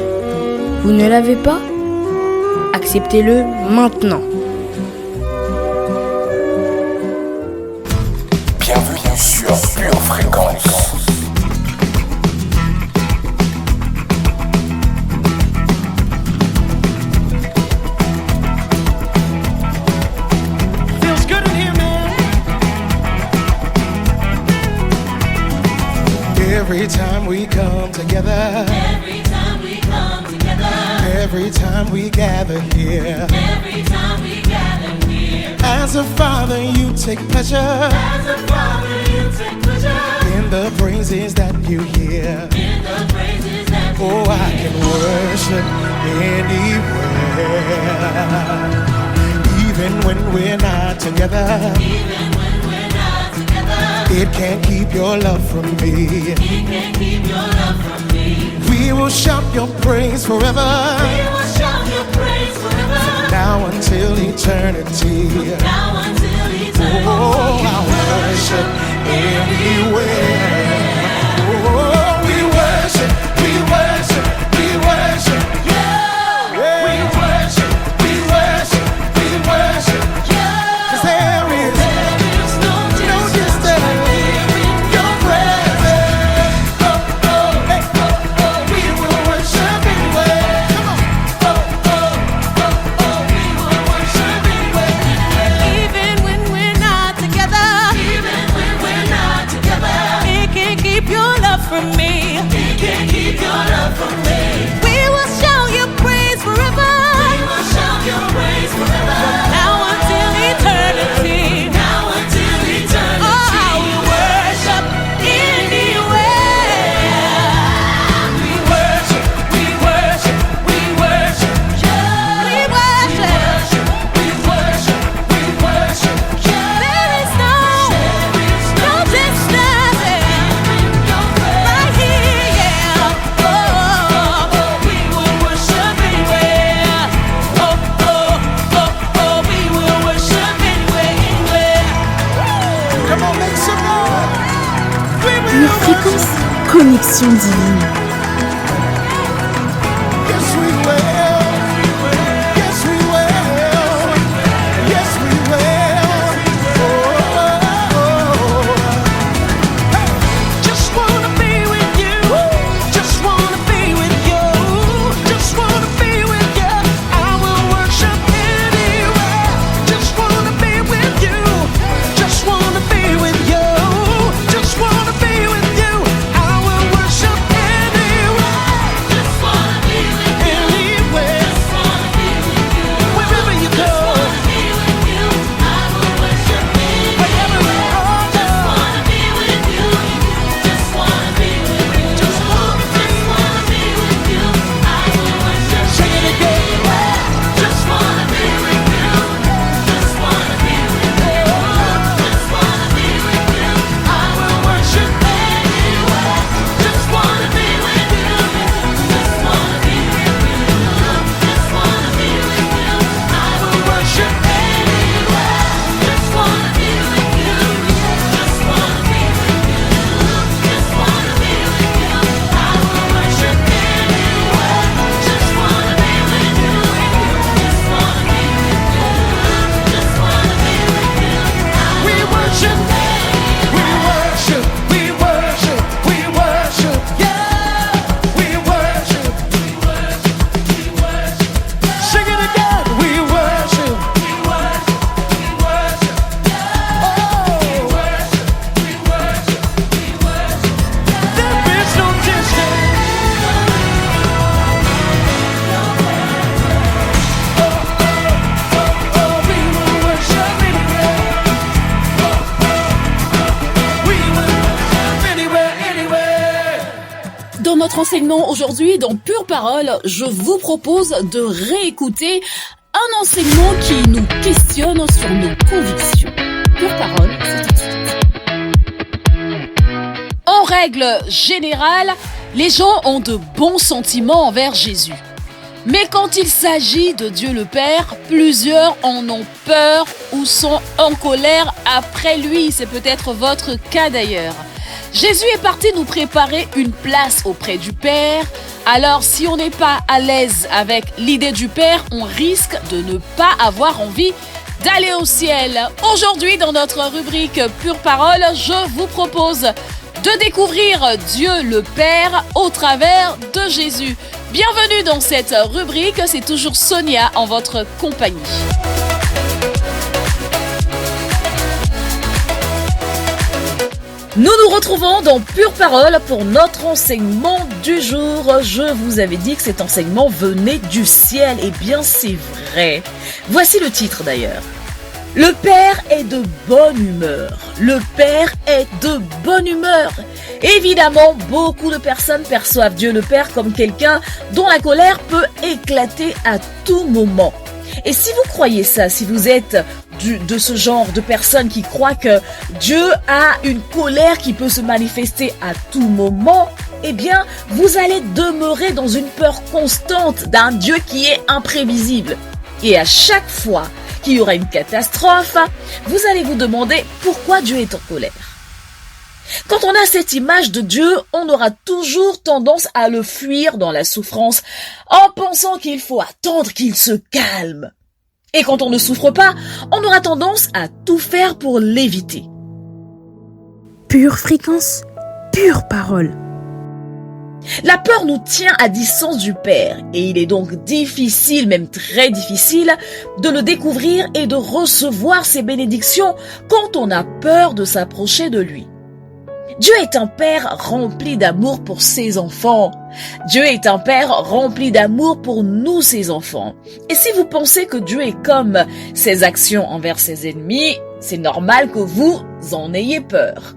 Vous ne l'avez pas? Acceptez-le maintenant. Bienvenue sur Pure Fréquence. Every time we come together, every time we come together, every time we gather here, every time we gather here. As a father, you take pleasure, as a father, you take pleasure in the praises that you hear, in the praises that you hear. I can worship anywhere, even when we're not together. Even it can't keep your love from me. It can't keep your love from me. We will shout your praise forever. We will shout your praise forever. From now until eternity. From now until eternity. Oh, I worship anywhere. Oh, we worship, we worship, we worship. Yeah. We worship, we worship, we worship. Yeah. 'Cause there is no distance. From me, he can't keep your love from me. We will shout your praise forever. We will shout your praise forever. From now until eternity. Now until eternity. Oh, I will worship anywhere. We worship, we worship, we worship. Yeah. We worship, we worship, we worship. Yeah. There is no distance. Pure Fréquence, connexion divine. Yes, we will. Yes, we will. Yes, we will. Hey, just wanna be with you. Just wanna be with you. Just wanna be with you. I will worship anywhere. Just wanna be with you. Just wanna be with you. Just wanna be with you. I will worship anywhere. Just wanna be with you. Anywhere. notre enseignement aujourd'hui dans Pure Parole, je vous propose de réécouter un enseignement qui nous questionne sur nos convictions. Pure Parole, c'est tout de suite. En règle générale, les gens ont de bons sentiments envers Jésus. Mais quand il s'agit de Dieu le Père, plusieurs en ont peur ou sont en colère après lui. C'est peut-être votre cas d'ailleurs. Jésus est parti nous préparer une place auprès du Père. Alors si on n'est pas à l'aise avec l'idée du Père, on risque de ne pas avoir envie d'aller au ciel. Aujourd'hui, dans notre rubrique Pure Parole, je vous propose de découvrir Dieu le Père au travers de Jésus. Bienvenue dans cette rubrique, c'est toujours Sonia en votre compagnie. Nous nous retrouvons dans Pure Parole pour notre enseignement du jour. Je vous avais dit que cet enseignement venait du ciel. Eh bien, c'est vrai. Voici le titre d'ailleurs. Le Père est de bonne humeur. Le Père est de bonne humeur. Évidemment, beaucoup de personnes perçoivent Dieu le Père comme quelqu'un dont la colère peut éclater à tout moment. Et si vous croyez ça, si vous êtes de ce genre de personnes qui croient que Dieu a une colère qui peut se manifester à tout moment, eh bien, vous allez demeurer dans une peur constante d'un Dieu qui est imprévisible. Et à chaque fois qu'il y aura une catastrophe, vous allez vous demander pourquoi Dieu est en colère. Quand on a cette image de Dieu, on aura toujours tendance à le fuir dans la souffrance en pensant qu'il faut attendre qu'il se calme. Et quand on ne souffre pas, on aura tendance à tout faire pour l'éviter. Pure fréquence, pure parole. La peur nous tient à distance du Père et il est donc difficile, même très difficile, de le découvrir et de recevoir ses bénédictions quand on a peur de s'approcher de lui. Dieu est un Père rempli d'amour pour ses enfants. Dieu est un Père rempli d'amour pour nous, ses enfants. Et si vous pensez que Dieu est comme ses actions envers ses ennemis, c'est normal que vous en ayez peur.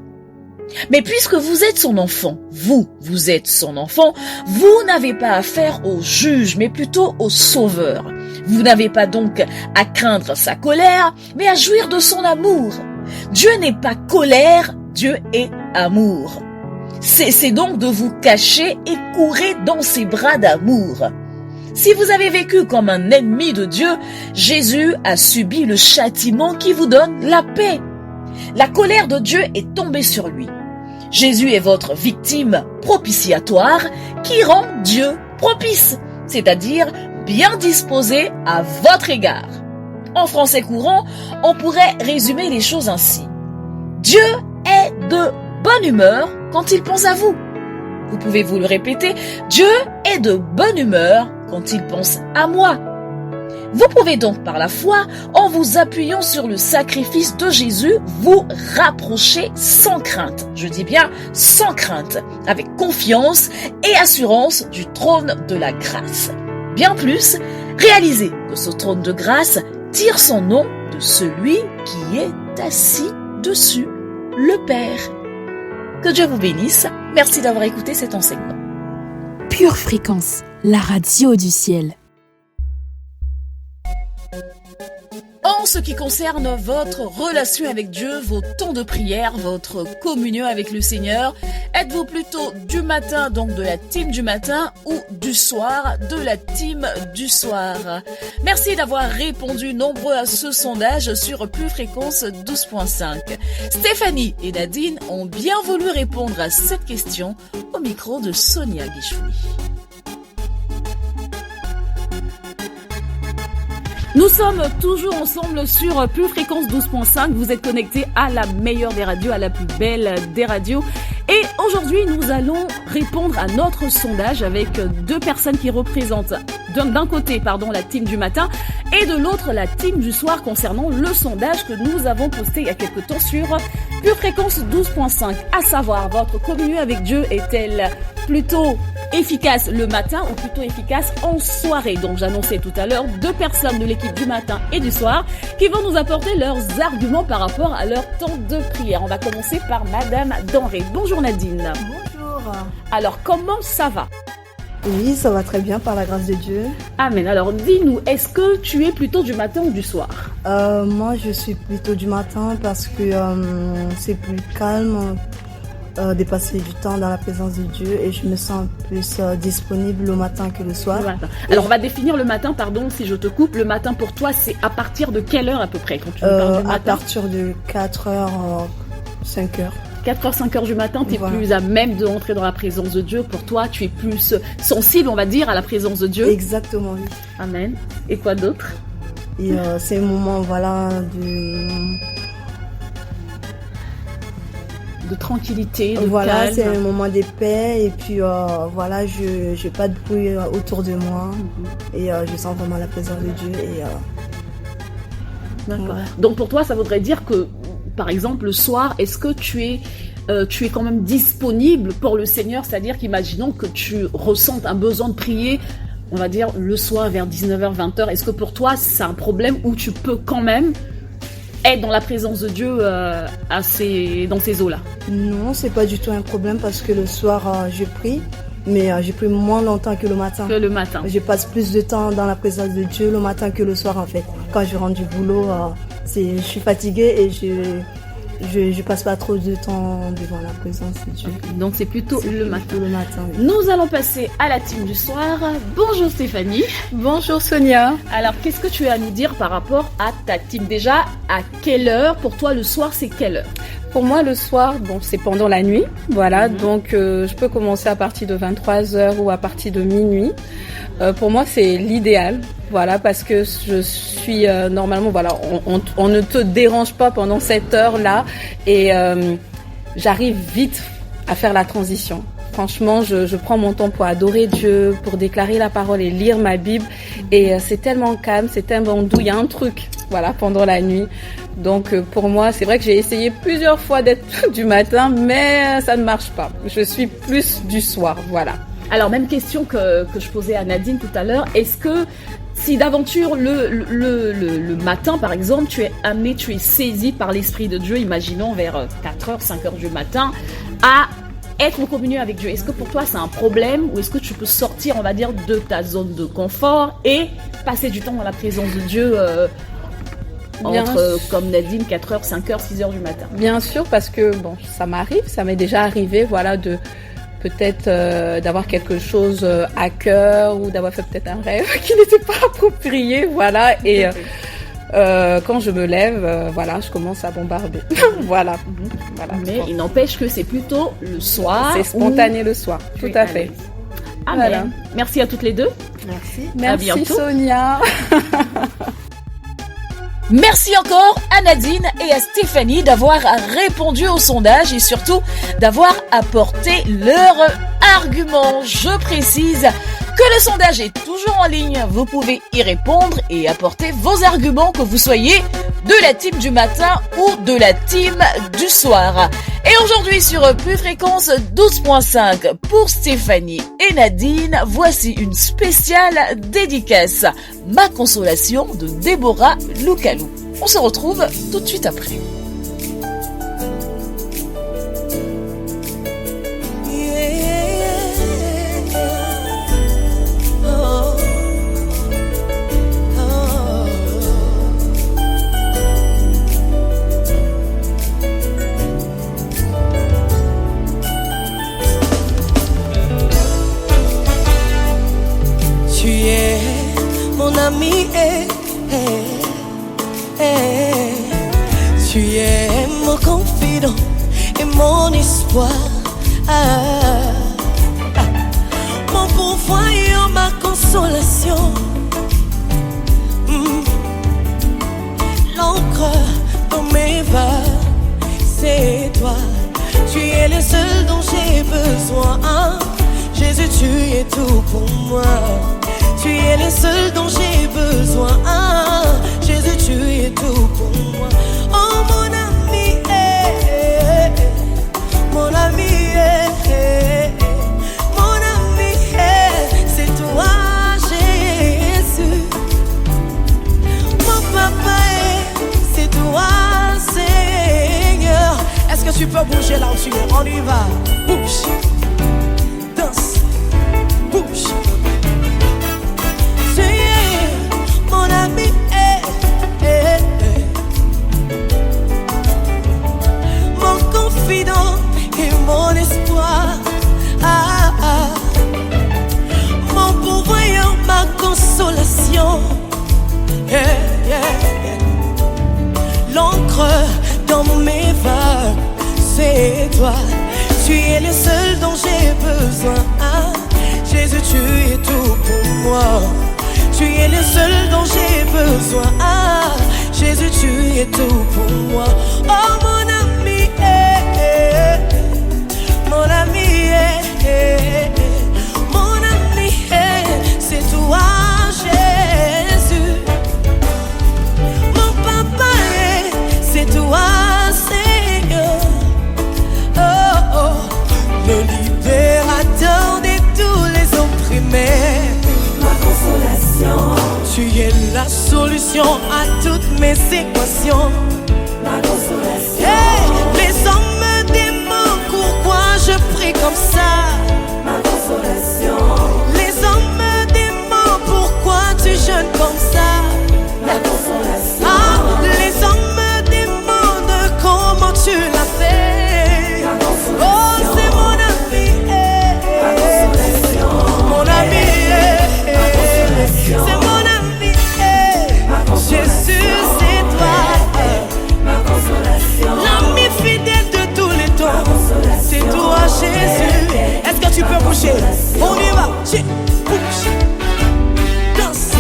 Mais puisque vous êtes son enfant, vous êtes son enfant, vous n'avez pas affaire au juge, mais plutôt au sauveur. Vous n'avez pas donc à craindre sa colère, mais à jouir de son amour. Dieu n'est pas colère, Dieu est amour. Cessez donc de vous cacher et courez dans ses bras d'amour. Si vous avez vécu comme un ennemi de Dieu, Jésus a subi le châtiment qui vous donne la paix. La colère de Dieu est tombée sur lui. Jésus est votre victime propitiatoire qui rend Dieu propice, c'est-à-dire bien disposé à votre égard. En français courant, on pourrait résumer les choses ainsi. Dieu est de bonne humeur quand il pense à vous. Vous pouvez vous le répéter, Dieu est de bonne humeur quand il pense à moi. Vous pouvez donc par la foi, en vous appuyant sur le sacrifice de Jésus, vous rapprocher sans crainte. Je dis bien sans crainte, avec confiance et assurance du trône de la grâce. Bien plus, réalisez que ce trône de grâce tire son nom de celui qui est assis dessus, le Père. Que Dieu vous bénisse. Merci d'avoir écouté cet enseignement. Pure fréquence, la radio du ciel. En ce qui concerne votre relation avec Dieu, vos temps de prière, votre communion avec le Seigneur, êtes-vous plutôt du matin, donc de la team du matin, ou du soir, de la team du soir? Merci d'avoir répondu nombreux à ce sondage sur Pure Fréquence 12.5. Stéphanie et Nadine ont bien voulu répondre à cette question au micro de Sonia Guichoui. Nous sommes toujours ensemble sur Pure Fréquence 12.5. Vous êtes connectés à la meilleure des radios, à la plus belle des radios. Et aujourd'hui, nous allons répondre à notre sondage avec deux personnes qui représentent d'un côté la team du matin et de l'autre la team du soir concernant le sondage que nous avons posté il y a quelque temps sur Pure Fréquence 12.5. À savoir, votre communion avec Dieu est-elle plutôt efficace le matin ou plutôt efficace en soirée? Donc j'annonçais tout à l'heure deux personnes de l'équipe du matin et du soir qui vont nous apporter leurs arguments par rapport à leur temps de prière. On va commencer par Madame Denré. Bonjour Nadine. Bonjour Alors, comment ça va? Oui, ça va très bien par la grâce de Dieu. Amen. Alors, dis-nous, est-ce que tu es plutôt du matin ou du soir? Moi, je suis plutôt du matin parce que c'est plus calme de passer du temps dans la présence de Dieu et je me sens plus disponible le matin que le soir. Alors, on va définir le matin, pardon si je te coupe. Le matin pour toi, c'est à partir de quelle heure à peu près quand tu parles du matin? À partir de 4h, 5h. 4h, 5h du matin, tu es plus à même de entrer dans la présence de Dieu. Pour toi, tu es plus sensible, on va dire, à la présence de Dieu. Exactement, oui. Amen. Et quoi d'autre? Et c'est un moment, de tranquillité, de calme. C'est un moment de paix et puis je n'ai pas de bruit autour de moi et je sens vraiment la présence de Dieu. D'accord. Donc pour toi, ça voudrait dire que, par exemple, le soir, est-ce que tu es quand même disponible pour le Seigneur? C'est-à-dire qu'imaginons que tu ressentes un besoin de prier, on va dire le soir vers 19h, 20h. Est-ce que pour toi, c'est un problème où tu peux quand même être dans la présence de Dieu dans ces eaux-là? Non, c'est pas du tout un problème parce que le soir, je prie. Mais je prie moins longtemps que le matin. Je passe plus de temps dans la présence de Dieu le matin que le soir en fait. Quand je rentre du boulot, je suis fatiguée et je passe pas trop de temps devant la présence de Dieu. Donc c'est plutôt le matin. Le matin, oui. Nous allons passer à la team du soir. Bonjour Stéphanie. Bonjour Sonia. Alors qu'est-ce que tu as à nous dire par rapport à ta team? Déjà, à quelle heure? Pour toi, le soir, c'est quelle heure? Pour moi, le soir, c'est pendant la nuit. Voilà, donc je peux commencer à partir de 23h ou à partir de minuit. Pour moi, c'est l'idéal. Voilà, parce que je suis normalement, on ne te dérange pas pendant cette heure-là et j'arrive vite à faire la transition. Franchement, je prends mon temps pour adorer Dieu, pour déclarer la parole et lire ma Bible. Et c'est tellement calme, c'est tellement doux. Il y a un truc, pendant la nuit. Donc pour moi, c'est vrai que j'ai essayé plusieurs fois d'être du matin, mais ça ne marche pas. Je suis plus du soir, voilà. Alors même question que je posais à Nadine tout à l'heure. Est-ce que si d'aventure le matin, par exemple, tu es saisi par l'Esprit de Dieu, imaginons vers 4h, 5h du matin, à être en communion avec Dieu, est-ce que pour toi c'est un problème ou est-ce que tu peux sortir, on va dire, de ta zone de confort et passer du temps dans la présence de Dieu comme Nadine, 4h, 5h, 6h du matin? Bien sûr, parce que ça m'est déjà arrivé, de peut-être d'avoir quelque chose à cœur ou d'avoir fait peut-être un rêve qui n'était pas approprié, et quand je me lève, je commence à bombarder. voilà. Mais il n'empêche que c'est plutôt le soir. C'est spontané le soir, tout à fait. Amen. Voilà. Merci à toutes les deux. Merci Sonia. Merci encore à Nadine et à Stéphanie d'avoir répondu au sondage et surtout d'avoir apporté leurs arguments. Je précise que le sondage est toujours en ligne. Vous pouvez y répondre et apporter vos arguments, que vous soyez de la team du matin ou de la team du soir. Et aujourd'hui sur Plus Fréquence 12.5 pour Stéphanie et Nadine, voici une spéciale dédicace. Ma consolation de Déborah Loukalou. On se retrouve tout de suite après. Tu es mon ami, tu es mon confident et mon espoir, mon pourvoyeur, ma consolation, l'encre dans mes vagues, c'est toi. Tu es le seul dont j'ai besoin. Jésus, tu es tout pour moi. Tu es le seul dont j'ai besoin. Jésus, tu es tout pour moi. Oh mon ami, mon ami, mon ami, c'est toi Jésus. Mon papa, c'est toi Seigneur. Est-ce que tu peux bouger là où tu es? On y va. Bouge. c'est toi. Tu es le seul dont j'ai besoin. Jésus, tu es tout pour moi. Tu es le seul dont j'ai besoin. Jésus, tu es tout pour moi. Oh mon ami, mon ami, mon ami, c'est toi, Jésus. Mon papa, c'est toi, Seigneur. Oh, oh, le libérateur de tous les opprimés. Ma consolation. Tu es la solution à toutes mes équations. Ma consolation. Hey, les hommes me demandent pourquoi je prie comme ça. Ma consolation. Les hommes me demandent pourquoi tu jeûnes comme ça. Ma consolation. Ah, les hommes me demandent comment tu l'as fait. Ma consolation. Oh, c'est mon ami. Ma consolation. Mon ami. Ma consolation. C'est mon ami. Jésus, c'est toi. Ma consolation. L'ami fidèle de tous les temps. C'est toi, Jésus. Est-ce que tu peux bouger? On y va. Bouge. Danse.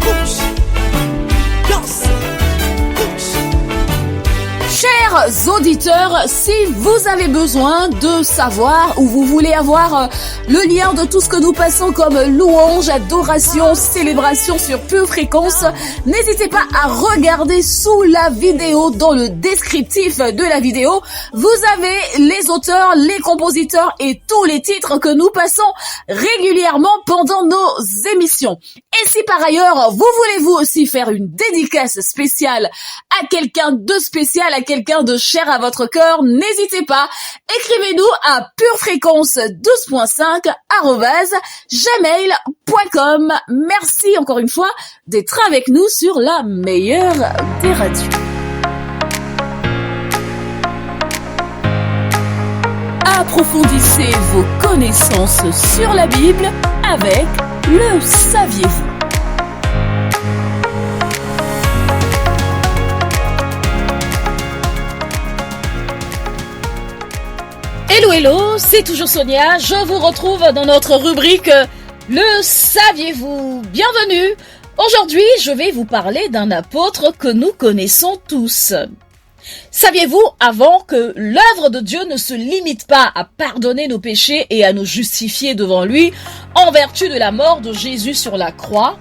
Bouge. Danse. Chers auditeurs, si vous avez besoin de savoir ou vous voulez avoir le lien de tout ce que nous passons comme louange, adoration, célébration sur Pure Fréquence, n'hésitez pas à regarder sous la vidéo, dans le descriptif de la vidéo. Vous avez les auteurs, les compositeurs et tous les titres que nous passons régulièrement pendant nos émissions. Et si par ailleurs, vous voulez vous aussi faire une dédicace spéciale à quelqu'un de spécial, à quelqu'un de cher à votre cœur, n'hésitez pas. Écrivez-nous à purefréquence12.5@gmail.com. Merci encore une fois d'être avec nous sur la meilleure des radios. Approfondissez vos connaissances sur la Bible avec le saviez-vous. Hello, hello, c'est toujours Sonia. Je vous retrouve dans notre rubrique Le saviez-vous. Bienvenue. Aujourd'hui, je vais vous parler d'un apôtre que nous connaissons tous. Saviez-vous avant que l'œuvre de Dieu ne se limite pas à pardonner nos péchés et à nous justifier devant lui en vertu de la mort de Jésus sur la croix,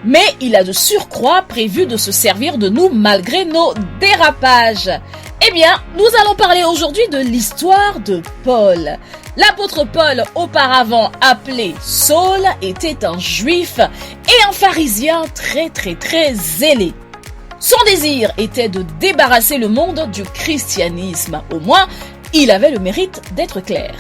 mais il a de surcroît prévu de se servir de nous malgré nos dérapages. Eh bien, nous allons parler aujourd'hui de l'histoire de Paul. L'apôtre Paul, auparavant appelé Saul, était un juif et un pharisien très zélé. Son désir était de débarrasser le monde du christianisme. Au moins, il avait le mérite d'être clair.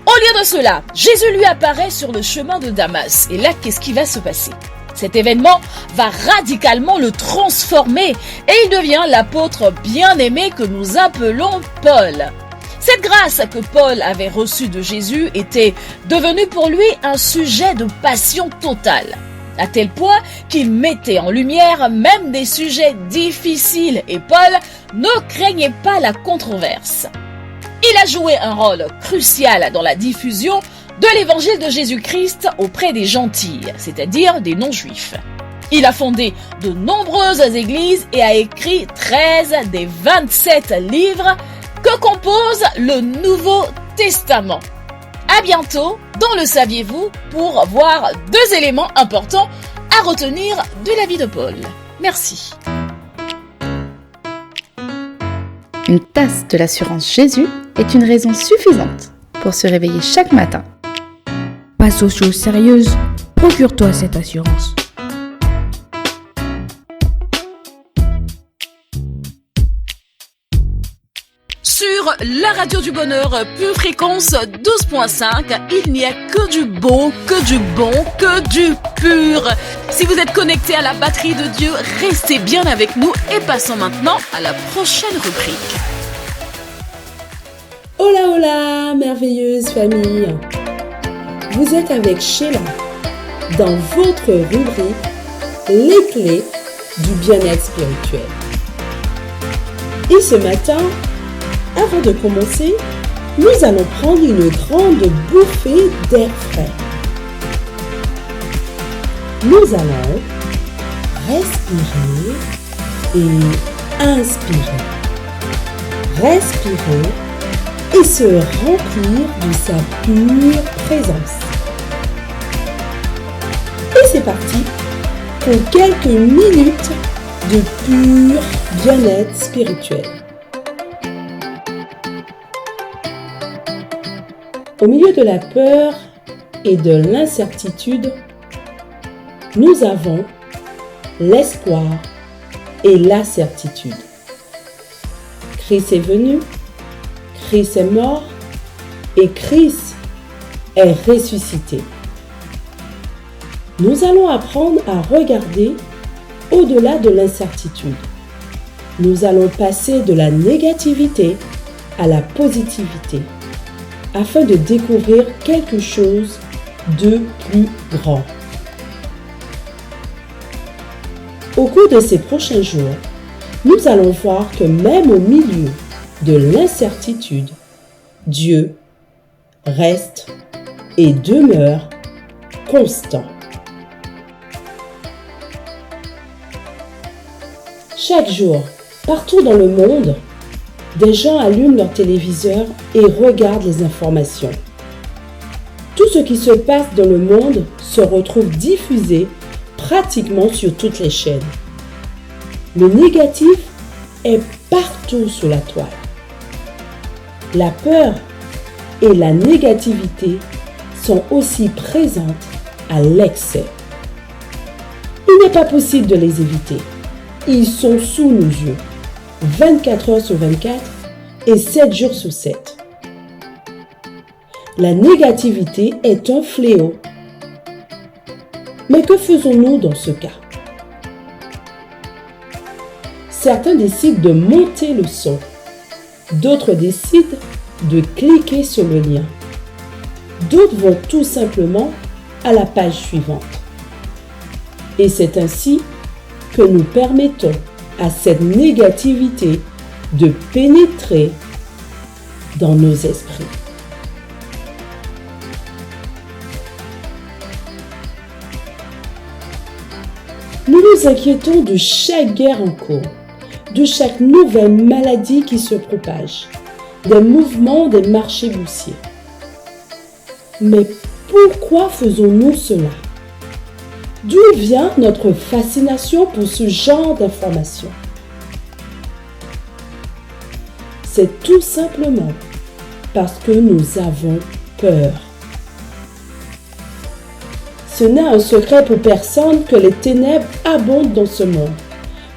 Au lieu de cela, Jésus lui apparaît sur le chemin de Damas. Et là, qu'est-ce qui va se passer? Cet événement va radicalement le transformer et il devient l'apôtre bien-aimé que nous appelons Paul. Cette grâce que Paul avait reçue de Jésus était devenue pour lui un sujet de passion totale, à tel point qu'il mettait en lumière même des sujets difficiles et Paul ne craignait pas la controverse. Il a joué un rôle crucial dans la diffusion de l'évangile de Jésus-Christ auprès des gentils, c'est-à-dire des non-juifs. Il a fondé de nombreuses églises et a écrit 13 des 27 livres que compose le Nouveau Testament. À bientôt dans Le Saviez-vous pour voir 2 éléments importants à retenir de la vie de Paul. Merci. Une tasse de l'assurance Jésus est une raison suffisante pour se réveiller chaque matin. Passe aux choses sérieuses, procure-toi cette assurance. Sur la radio du bonheur, Pure Fréquence 12.5, il n'y a que du beau, que du bon, que du pur. Si vous êtes connecté à la batterie de Dieu, restez bien avec nous et passons maintenant à la prochaine rubrique. Hola hola, merveilleuse famille. Vous êtes avec Sheila dans votre rubrique Les clés du bien-être spirituel. Et ce matin, avant de commencer, nous allons prendre une grande bouffée d'air frais. Nous allons respirer et inspirer. Respirer et se remplir de sa pure présence. Et c'est parti pour quelques minutes de pur bien-être spirituel. Au milieu de la peur et de l'incertitude, nous avons l'espoir et la certitude. Christ est venu, Christ est mort et Christ est ressuscité. Nous allons apprendre à regarder au-delà de l'incertitude. Nous allons passer de la négativité à la positivité afin de découvrir quelque chose de plus grand. Au cours de ces prochains jours, nous allons voir que même au milieu de l'incertitude, Dieu reste et demeure constant. Chaque jour, partout dans le monde, des gens allument leur téléviseur et regardent les informations. Tout ce qui se passe dans le monde se retrouve diffusé pratiquement sur toutes les chaînes. Le négatif est partout sur la toile. La peur et la négativité sont aussi présentes à l'excès. Il n'est pas possible de les éviter. Ils sont sous nos yeux, 24 heures sur 24 et 7 jours sur 7. La négativité est un fléau. Mais que faisons-nous dans ce cas? Certains décident de monter le son. D'autres décident de cliquer sur le lien. D'autres vont tout simplement à la page suivante. Et c'est ainsi que nous permettons à cette négativité de pénétrer dans nos esprits. Nous nous inquiétons de chaque guerre en cours, de chaque nouvelle maladie qui se propage, des mouvements des marchés boursiers. Mais pourquoi faisons-nous cela? D'où vient notre fascination pour ce genre d'informations? C'est tout simplement parce que nous avons peur. Ce n'est un secret pour personne que les ténèbres abondent dans ce monde,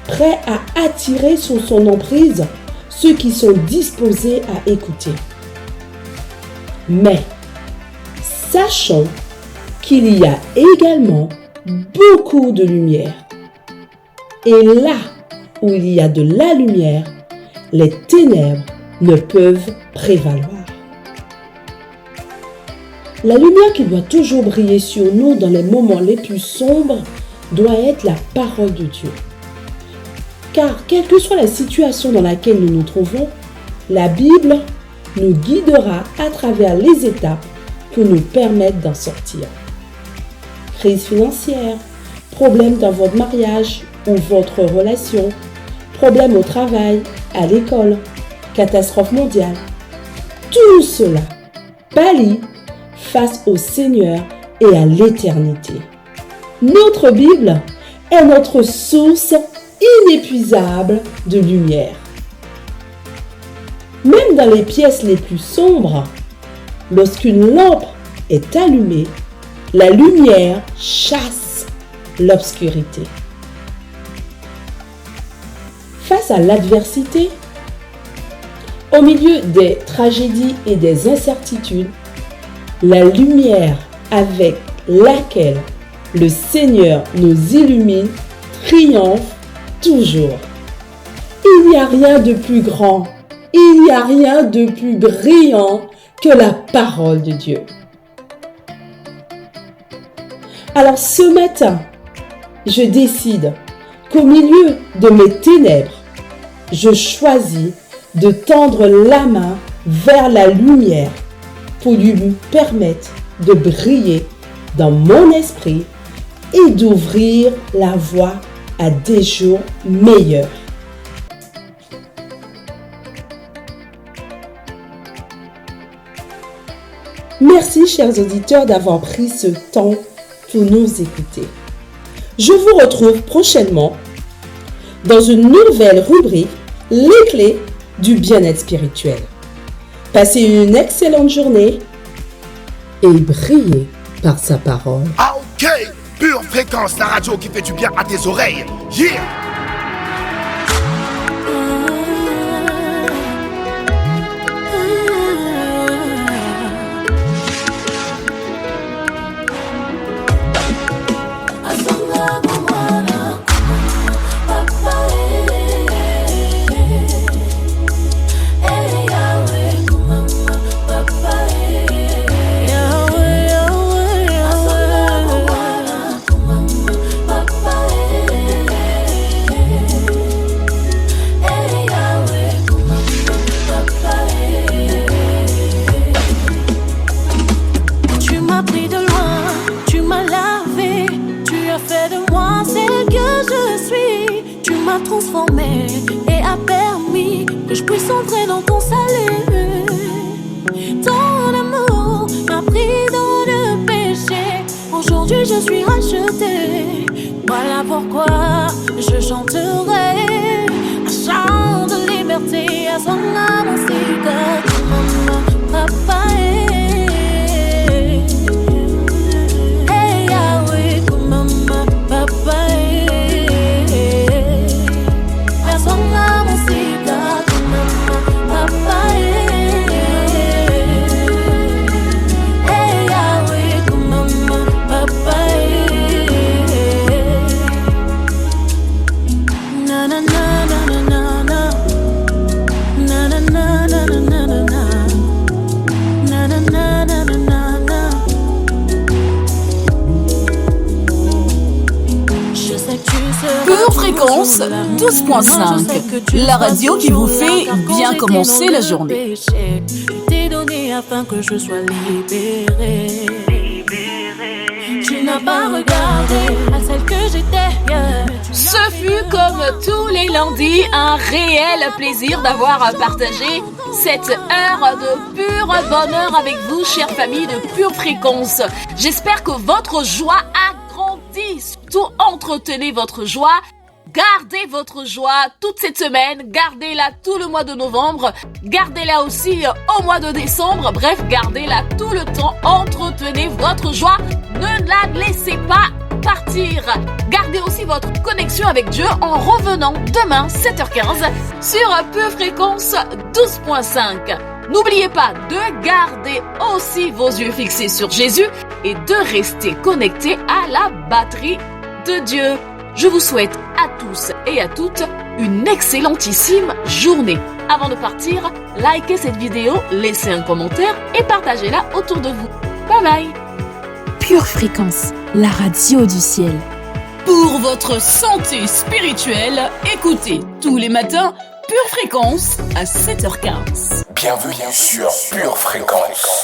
prêts à attirer sous son emprise ceux qui sont disposés à écouter. Mais sachons qu'il y a également beaucoup de lumière. Et là où il y a de la lumière, les ténèbres ne peuvent prévaloir. La lumière qui doit toujours briller sur nous dans les moments les plus sombres doit être la parole de Dieu. Car quelle que soit la situation dans laquelle nous nous trouvons, la Bible nous guidera à travers les étapes pour nous permettre d'en sortir. Crise financière, problème dans votre mariage ou votre relation, problème au travail, à l'école, catastrophe mondiale. Tout cela pâlit face au Seigneur et à l'éternité. Notre Bible est notre source inépuisable de lumière. Même dans les pièces les plus sombres, lorsqu'une lampe est allumée, la lumière chasse l'obscurité. Face à l'adversité, au milieu des tragédies et des incertitudes, la lumière avec laquelle le Seigneur nous illumine triomphe toujours. Il n'y a rien de plus grand, il n'y a rien de plus brillant que la parole de Dieu. Alors ce matin, je décide qu'au milieu de mes ténèbres, je choisis de tendre la main vers la lumière pour lui permettre de briller dans mon esprit et d'ouvrir la voie à des jours meilleurs. Merci, chers auditeurs, d'avoir pris ce temps pour nous écouter. Je vous retrouve prochainement dans une nouvelle rubrique, les clés du bien-être spirituel. Passez une excellente journée et brillez par sa parole. Ah ok, Pure Fréquence, la radio qui fait du bien à tes oreilles. Yeah! Transformé et a permis que je puisse entrer dans ton salut. Ton amour m'a pris dans le péché. Aujourd'hui je suis rachetée. Voilà pourquoi je chanterai un chant de liberté à son âme ainsi que papa. Hey Yahweh, mama, papa. Pure Fréquence 12.5, la radio qui vous fait bien commencer la journée. T'es donné afin que je sois libérée. Tu n'as pas regardé à celle que j'étais. Ce fut comme tous les lundis un réel plaisir d'avoir partagé cette heure de pur bonheur avec vous, chère famille de Pure Fréquence. J'espère que votre joie agrandit. Surtout, entretenez votre joie. Gardez votre joie toute cette semaine, gardez-la tout le mois de novembre, gardez-la aussi au mois de décembre, bref, gardez-la tout le temps, entretenez votre joie, ne la laissez pas partir. Gardez aussi votre connexion avec Dieu en revenant demain 7h15 sur Pure Fréquence 12.5. N'oubliez pas de garder aussi vos yeux fixés sur Jésus et de rester connectés à la batterie de Dieu. Je vous souhaite à tous et à toutes une excellentissime journée. Avant de partir, likez cette vidéo, laissez un commentaire et partagez-la autour de vous. Bye bye. Pure Fréquence, la radio du ciel. Pour votre santé spirituelle, écoutez tous les matins Pure Fréquence à 7h15. Bienvenue sur Pure Fréquence.